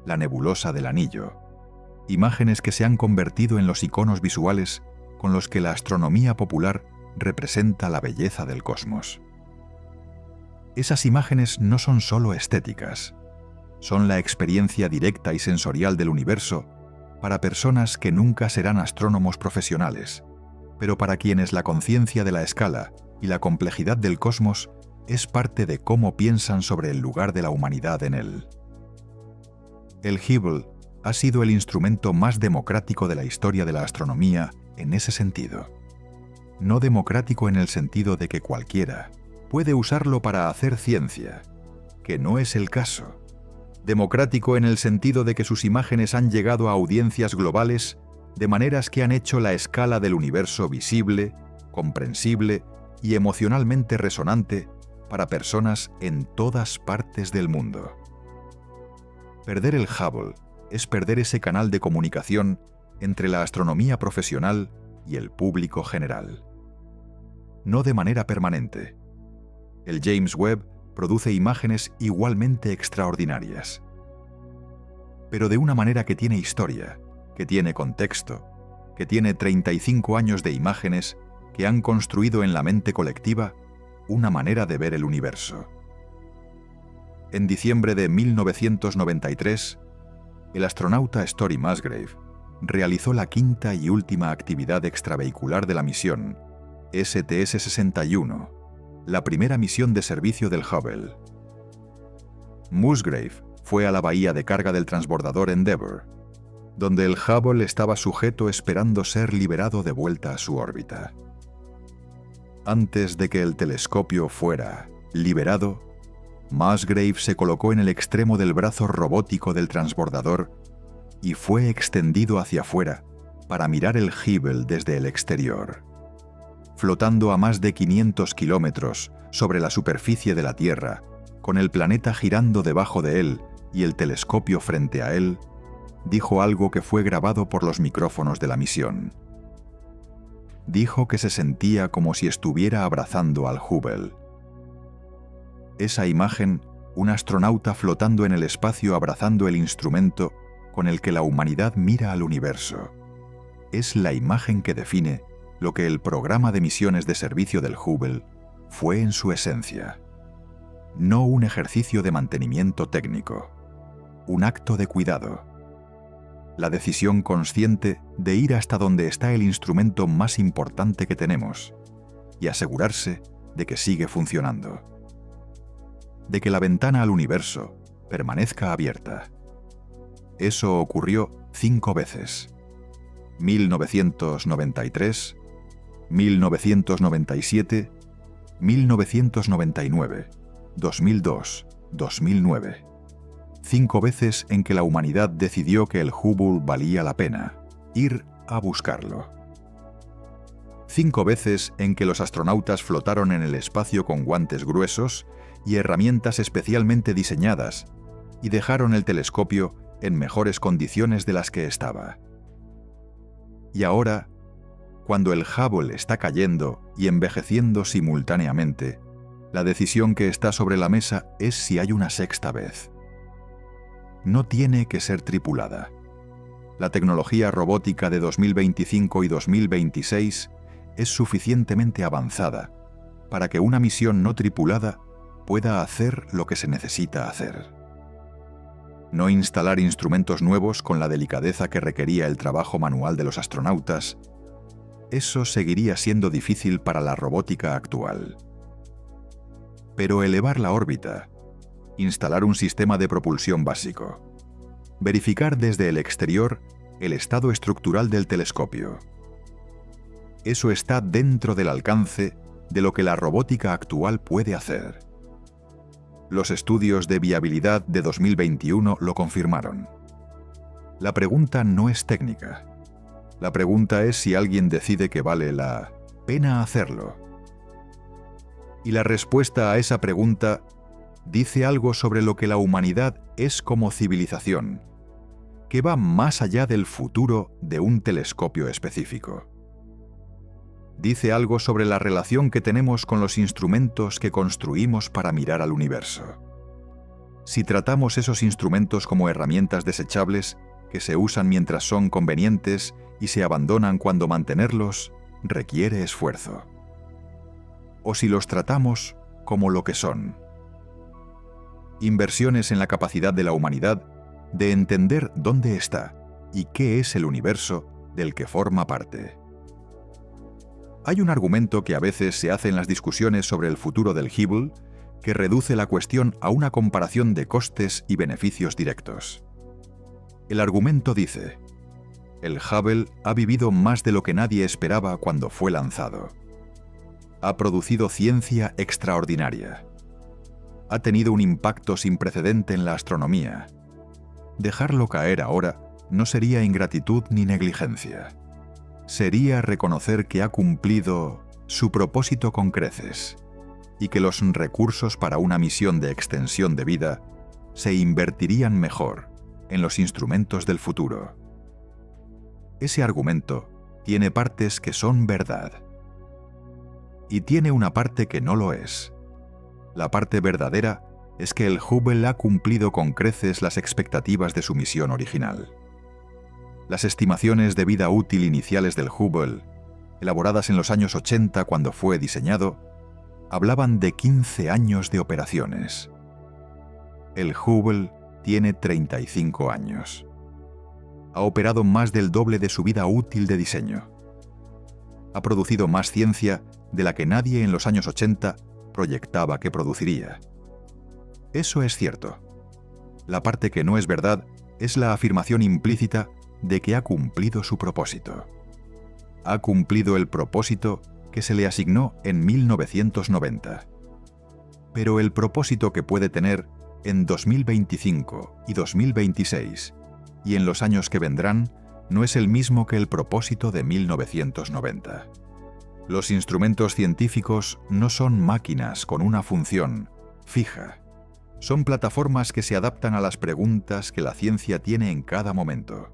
la nebulosa del Anillo, imágenes que se han convertido en los iconos visuales con los que la astronomía popular representa la belleza del cosmos. Esas imágenes no son solo estéticas, son la experiencia directa y sensorial del universo para personas que nunca serán astrónomos profesionales, pero para quienes la conciencia de la escala y la complejidad del cosmos es parte de cómo piensan sobre el lugar de la humanidad en él. El Hubble ha sido el instrumento más democrático de la historia de la astronomía en ese sentido. No democrático en el sentido de que cualquiera puede usarlo para hacer ciencia, que no es el caso. Democrático en el sentido de que sus imágenes han llegado a audiencias globales de maneras que han hecho la escala del universo visible, comprensible y emocionalmente resonante para personas en todas partes del mundo. Perder el Hubble es perder ese canal de comunicación entre la astronomía profesional y el público general. No de manera permanente. El James Webb produce imágenes igualmente extraordinarias, pero de una manera que tiene historia, que tiene contexto, que tiene 35 años de imágenes que han construido en la mente colectiva una manera de ver el universo. En diciembre de 1993, el astronauta Story Musgrave realizó la quinta y última actividad extravehicular de la misión STS-61, la primera misión de servicio del Hubble. Musgrave fue a la bahía de carga del transbordador Endeavour, donde el Hubble estaba sujeto esperando ser liberado de vuelta a su órbita. Antes de que el telescopio fuera liberado, Musgrave se colocó en el extremo del brazo robótico del transbordador y fue extendido hacia afuera para mirar el Hubble desde el exterior. Flotando a más de 500 kilómetros sobre la superficie de la Tierra con el planeta girando debajo de él y el telescopio frente a él, dijo algo que fue grabado por los micrófonos de la misión. Dijo que se sentía como si estuviera abrazando al Hubble. Esa imagen, un astronauta flotando en el espacio abrazando el instrumento con el que la humanidad mira al universo, es la imagen que define lo que el programa de misiones de servicio del Hubble fue en su esencia. No un ejercicio de mantenimiento técnico, un acto de cuidado. La decisión consciente de ir hasta donde está el instrumento más importante que tenemos y asegurarse de que sigue funcionando. De que la ventana al universo permanezca abierta. Eso ocurrió 5 veces. 1993, 1997, 1999, 2002, 2009. 5 veces en que la humanidad decidió que el Hubble valía la pena, ir a buscarlo. 5 veces en que los astronautas flotaron en el espacio con guantes gruesos y herramientas especialmente diseñadas y dejaron el telescopio en mejores condiciones de las que estaba. Y ahora, cuando el Hubble está cayendo y envejeciendo simultáneamente, la decisión que está sobre la mesa es si hay una sexta vez. No tiene que ser tripulada. La tecnología robótica de 2025 y 2026 es suficientemente avanzada para que una misión no tripulada pueda hacer lo que se necesita hacer. No instalar instrumentos nuevos con la delicadeza que requería el trabajo manual de los astronautas, eso seguiría siendo difícil para la robótica actual. Pero elevar la órbita, instalar un sistema de propulsión básico, verificar desde el exterior el estado estructural del telescopio. Eso está dentro del alcance de lo que la robótica actual puede hacer. Los estudios de viabilidad de 2021 lo confirmaron. La pregunta no es técnica. La pregunta es si alguien decide que vale la pena hacerlo. Y la respuesta a esa pregunta dice algo sobre lo que la humanidad es como civilización, que va más allá del futuro de un telescopio específico. Dice algo sobre la relación que tenemos con los instrumentos que construimos para mirar al universo. Si tratamos esos instrumentos como herramientas desechables que se usan mientras son convenientes y se abandonan cuando mantenerlos requiere esfuerzo. O si los tratamos como lo que son. Inversiones en la capacidad de la humanidad de entender dónde está y qué es el universo del que forma parte. Hay un argumento que a veces se hace en las discusiones sobre el futuro del Hubble que reduce la cuestión a una comparación de costes y beneficios directos. El argumento dice: el Hubble ha vivido más de lo que nadie esperaba cuando fue lanzado. Ha producido ciencia extraordinaria. Ha tenido un impacto sin precedente en la astronomía. Dejarlo caer ahora no sería ingratitud ni negligencia. Sería reconocer que ha cumplido su propósito con creces y que los recursos para una misión de extensión de vida se invertirían mejor en los instrumentos del futuro. Ese argumento tiene partes que son verdad. Y tiene una parte que no lo es. La parte verdadera es que el Hubble ha cumplido con creces las expectativas de su misión original. Las estimaciones de vida útil iniciales del Hubble, elaboradas en los años 80 cuando fue diseñado, hablaban de 15 años de operaciones. El Hubble tiene 35 años. Ha operado más del doble de su vida útil de diseño. Ha producido más ciencia de la que nadie en los años 80 proyectaba que produciría. Eso es cierto. La parte que no es verdad es la afirmación implícita de que ha cumplido su propósito. Ha cumplido el propósito que se le asignó en 1990. Pero el propósito que puede tener en 2025 y 2026 y en los años que vendrán no es el mismo que el propósito de 1990. Los instrumentos científicos no son máquinas con una función fija, Son plataformas que se adaptan a las preguntas que la ciencia tiene en cada momento.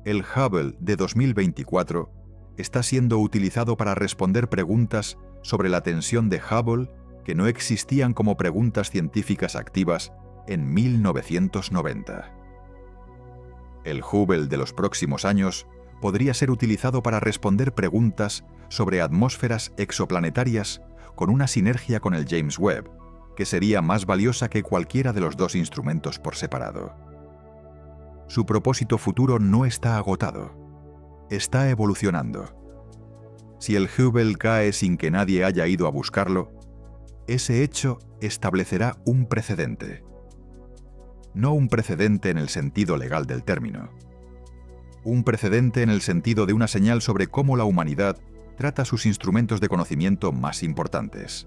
El Hubble de 2024 está siendo utilizado para responder preguntas sobre la tensión de Hubble que no existían como preguntas científicas activas en 1990. El Hubble de los próximos años podría ser utilizado para responder preguntas sobre atmósferas exoplanetarias con una sinergia con el James Webb, que sería más valiosa que cualquiera de los dos instrumentos por separado. Su propósito futuro no está agotado. Está evolucionando. Si el Hubble cae sin que nadie haya ido a buscarlo, ese hecho establecerá un precedente. No un precedente en el sentido legal del término. Un precedente en el sentido de una señal sobre cómo la humanidad trata sus instrumentos de conocimiento más importantes.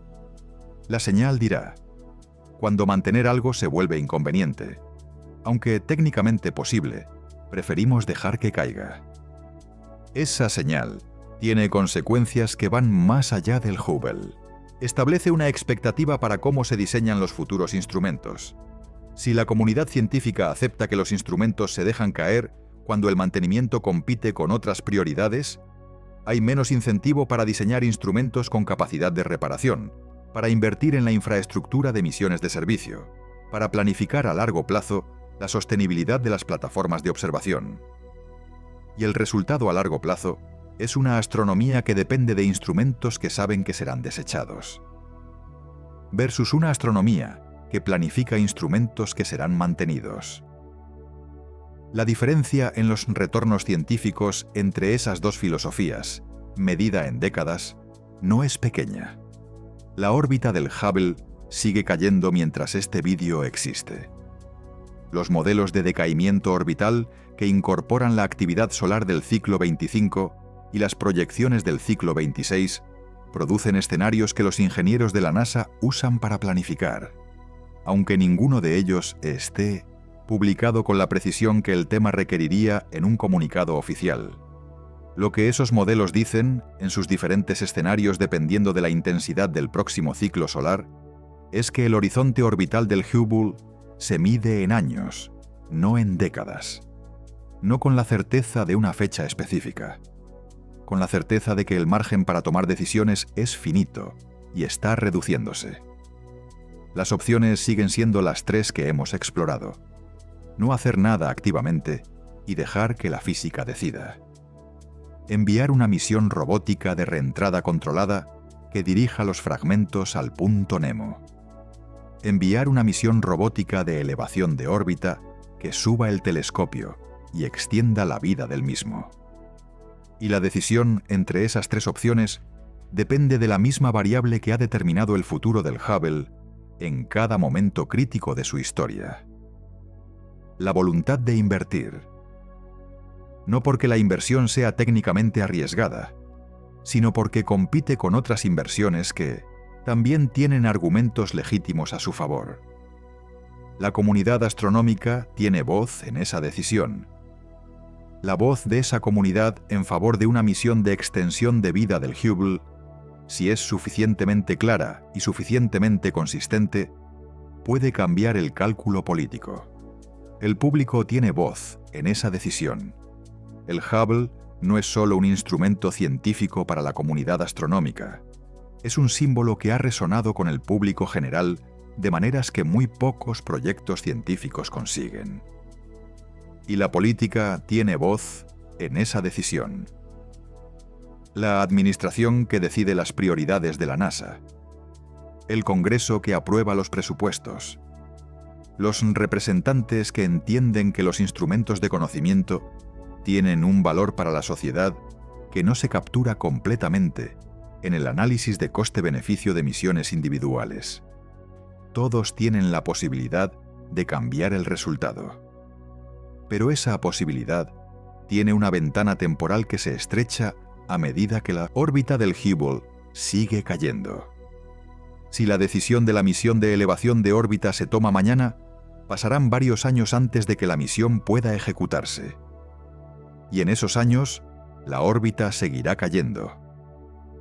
La señal dirá, cuando mantener algo se vuelve inconveniente, aunque técnicamente posible, preferimos dejar que caiga. Esa señal tiene consecuencias que van más allá del Hubble. Establece una expectativa para cómo se diseñan los futuros instrumentos. Si la comunidad científica acepta que los instrumentos se dejan caer cuando el mantenimiento compite con otras prioridades, hay menos incentivo para diseñar instrumentos con capacidad de reparación, para invertir en la infraestructura de misiones de servicio, para planificar a largo plazo la sostenibilidad de las plataformas de observación. Y el resultado a largo plazo es una astronomía que depende de instrumentos que saben que serán desechados, versus una astronomía que planifica instrumentos que serán mantenidos. La diferencia en los retornos científicos entre esas dos filosofías, medida en décadas, no es pequeña. La órbita del Hubble sigue cayendo mientras este vídeo existe. Los modelos de decaimiento orbital que incorporan la actividad solar del ciclo 25 y las proyecciones del ciclo 26 producen escenarios que los ingenieros de la NASA usan para planificar, aunque ninguno de ellos esté publicado con la precisión que el tema requeriría en un comunicado oficial. Lo que esos modelos dicen, en sus diferentes escenarios dependiendo de la intensidad del próximo ciclo solar, es que el horizonte orbital del Hubble se mide en años, no en décadas. No con la certeza de una fecha específica. Con la certeza de que el margen para tomar decisiones es finito y está reduciéndose. Las opciones siguen siendo las tres que hemos explorado. No hacer nada activamente y dejar que la física decida. Enviar una misión robótica de reentrada controlada que dirija los fragmentos al punto Nemo. Enviar una misión robótica de elevación de órbita que suba el telescopio y extienda la vida del mismo. Y la decisión entre esas tres opciones depende de la misma variable que ha determinado el futuro del Hubble en cada momento crítico de su historia. La voluntad de invertir. No porque la inversión sea técnicamente arriesgada, sino porque compite con otras inversiones que también tienen argumentos legítimos a su favor. La comunidad astronómica tiene voz en esa decisión. La voz de esa comunidad en favor de una misión de extensión de vida del Hubble, si es suficientemente clara y suficientemente consistente, puede cambiar el cálculo político. El público tiene voz en esa decisión. El Hubble no es solo un instrumento científico para la comunidad astronómica. Es un símbolo que ha resonado con el público general de maneras que muy pocos proyectos científicos consiguen. Y la política tiene voz en esa decisión. La administración que decide las prioridades de la NASA. El Congreso que aprueba los presupuestos. Los representantes que entienden que los instrumentos de conocimiento tienen un valor para la sociedad que no se captura completamente en el análisis de coste-beneficio de misiones individuales. Todos tienen la posibilidad de cambiar el resultado. Pero esa posibilidad tiene una ventana temporal que se estrecha a medida que la órbita del Hubble sigue cayendo. Si la decisión de la misión de elevación de órbita se toma mañana, pasarán varios años antes de que la misión pueda ejecutarse. Y en esos años, la órbita seguirá cayendo.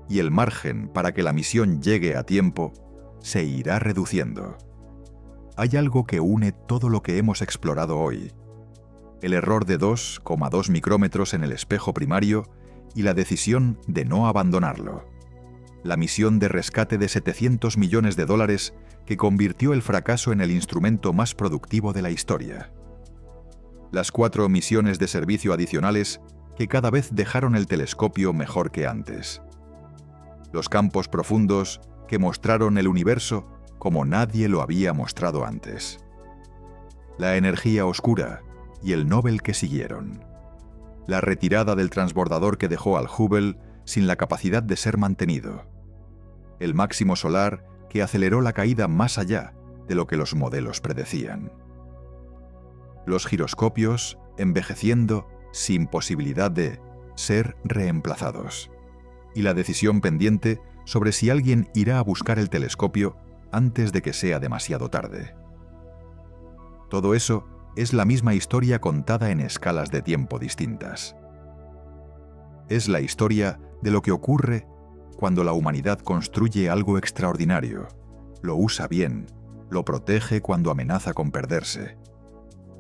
Y el margen para que la misión llegue a tiempo se irá reduciendo. hay algo que une todo lo que hemos explorado hoy: el error de 2,2 micrómetros en el espejo primario y la decisión de no abandonarlo. La misión de rescate de $700 millones que convirtió el fracaso en el instrumento más productivo de la historia. Las 4 misiones de servicio adicionales que cada vez dejaron el telescopio mejor que antes. Los campos profundos que mostraron el universo como nadie lo había mostrado antes. La energía oscura y el Nobel que siguieron. La retirada del transbordador que dejó al Hubble sin la capacidad de ser mantenido. El máximo solar que aceleró la caída más allá de lo que los modelos predecían. Los giroscopios envejeciendo sin posibilidad de ser reemplazados. Y la decisión pendiente sobre si alguien irá a buscar el telescopio antes de que sea demasiado tarde. Todo eso es la misma historia contada en escalas de tiempo distintas. Es la historia de lo que ocurre cuando la humanidad construye algo extraordinario, lo usa bien, lo protege cuando amenaza con perderse,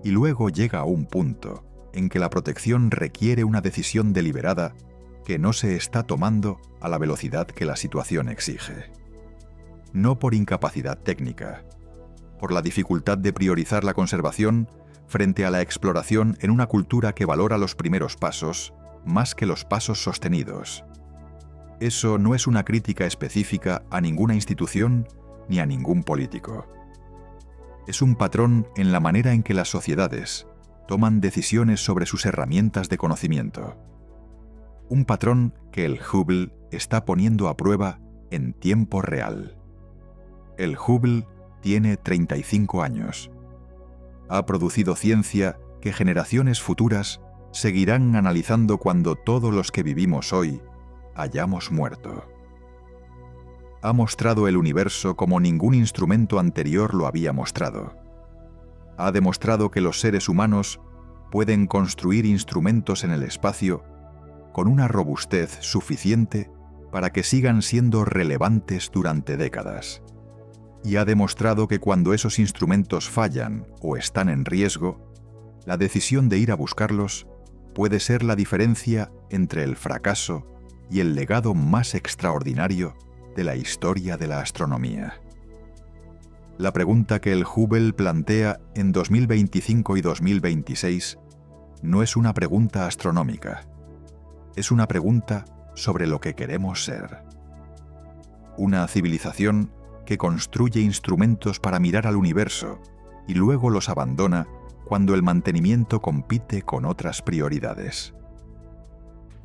y luego llega a un punto en que la protección requiere una decisión deliberada que no se está tomando a la velocidad que la situación exige. No por incapacidad técnica, por la dificultad de priorizar la conservación frente a la exploración en una cultura que valora los primeros pasos más que los pasos sostenidos. Eso no es una crítica específica a ninguna institución ni a ningún político. Es un patrón en la manera en que las sociedades toman decisiones sobre sus herramientas de conocimiento. Un patrón que el Hubble está poniendo a prueba en tiempo real. El Hubble tiene 35 años. Ha producido ciencia que generaciones futuras seguirán analizando cuando todos los que vivimos hoy hayamos muerto. Ha mostrado el universo como ningún instrumento anterior lo había mostrado. Ha demostrado que los seres humanos pueden construir instrumentos en el espacio con una robustez suficiente para que sigan siendo relevantes durante décadas. Y ha demostrado que cuando esos instrumentos fallan o están en riesgo, la decisión de ir a buscarlos puede ser la diferencia entre el fracaso y el legado más extraordinario de la historia de la astronomía. La pregunta que el Hubble plantea en 2025 y 2026 no es una pregunta astronómica, es una pregunta sobre lo que queremos ser. Una civilización que construye instrumentos para mirar al universo y luego los abandona cuando el mantenimiento compite con otras prioridades.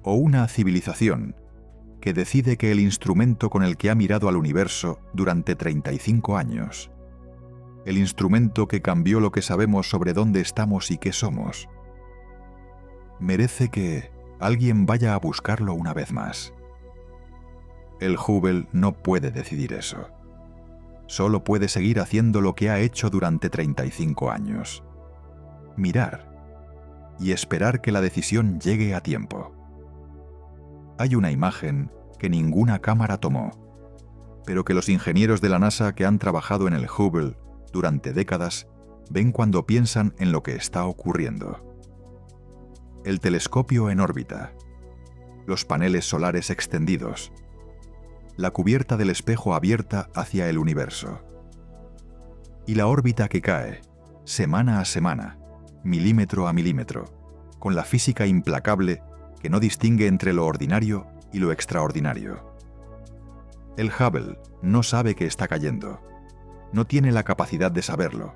O una civilización que decide que el instrumento con el que ha mirado al universo durante 35 años, el instrumento que cambió lo que sabemos sobre dónde estamos y qué somos, merece que alguien vaya a buscarlo una vez más. El Hubble no puede decidir eso. Solo puede seguir haciendo lo que ha hecho durante 35 años. Mirar y esperar que la decisión llegue a tiempo. Hay una imagen que ninguna cámara tomó, pero que los ingenieros de la NASA que han trabajado en el Hubble durante décadas ven cuando piensan en lo que está ocurriendo. El telescopio en órbita, los paneles solares extendidos, la cubierta del espejo abierta hacia el universo. Y la órbita que cae, semana a semana, milímetro a milímetro, con la física implacable que no distingue entre lo ordinario y lo extraordinario. El Hubble no sabe que está cayendo. No tiene la capacidad de saberlo.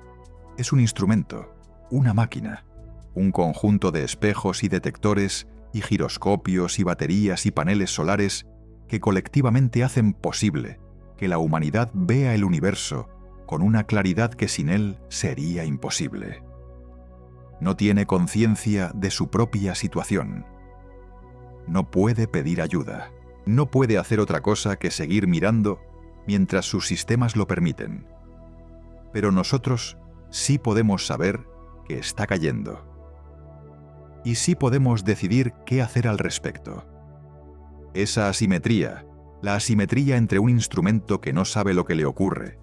Es un instrumento, una máquina, un conjunto de espejos y detectores y giroscopios y baterías y paneles solares que colectivamente hacen posible que la humanidad vea el universo con una claridad que sin él sería imposible. No tiene conciencia de su propia situación. No puede pedir ayuda. No puede hacer otra cosa que seguir mirando mientras sus sistemas lo permiten. Pero nosotros sí podemos saber que está cayendo. Y sí podemos decidir qué hacer al respecto. Esa asimetría, la asimetría entre un instrumento que no sabe lo que le ocurre,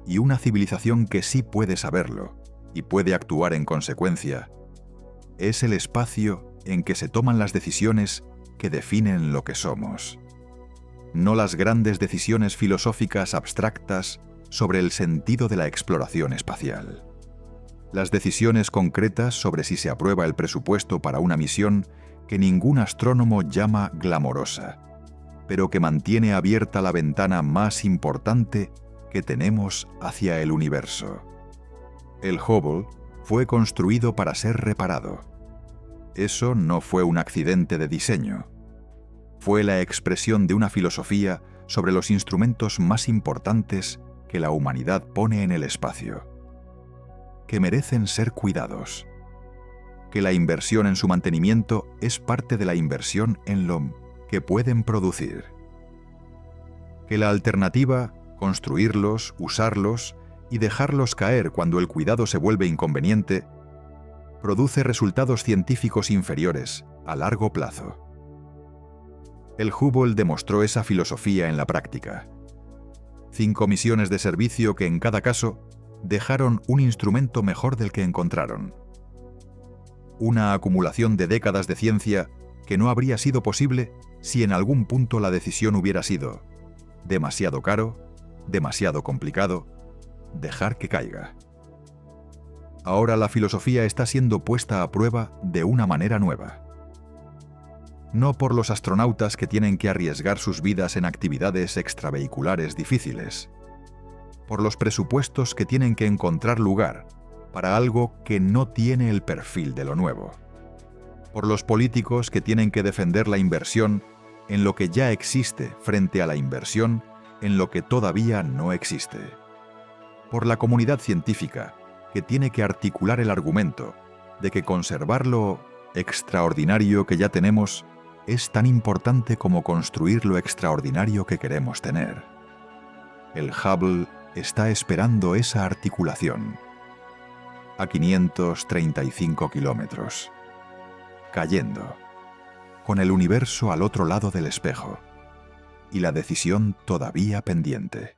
y una civilización que sí puede saberlo y puede actuar en consecuencia, es el espacio en que se toman las decisiones que definen lo que somos, no las grandes decisiones filosóficas abstractas sobre el sentido de la exploración espacial. Las decisiones concretas sobre si se aprueba el presupuesto para una misión que ningún astrónomo llama glamorosa, pero que mantiene abierta la ventana más importante que tenemos hacia el universo. El Hubble fue construido para ser reparado. Eso no fue un accidente de diseño. Fue la expresión de una filosofía sobre los instrumentos más importantes que la humanidad pone en el espacio, que merecen ser cuidados, que la inversión en su mantenimiento es parte de la inversión en lo que pueden producir, que la alternativa, construirlos, usarlos y dejarlos caer cuando el cuidado se vuelve inconveniente, produce resultados científicos inferiores a largo plazo. El Hubble demostró esa filosofía en la práctica. 5 misiones de servicio que en cada caso dejaron un instrumento mejor del que encontraron. Una acumulación de décadas de ciencia que no habría sido posible si en algún punto la decisión hubiera sido demasiado caro, demasiado complicado, dejar que caiga. Ahora la filosofía está siendo puesta a prueba de una manera nueva. No por los astronautas que tienen que arriesgar sus vidas en actividades extravehiculares difíciles, por los presupuestos que tienen que encontrar lugar para algo que no tiene el perfil de lo nuevo, por los políticos que tienen que defender la inversión en lo que ya existe frente a la inversión en lo que todavía no existe, por la comunidad científica que tiene que articular el argumento de que conservar lo extraordinario que ya tenemos es tan importante como construir lo extraordinario que queremos tener. El Hubble está esperando esa articulación. A 535 kilómetros. Cayendo. Con el universo al otro lado del espejo. Y la decisión todavía pendiente.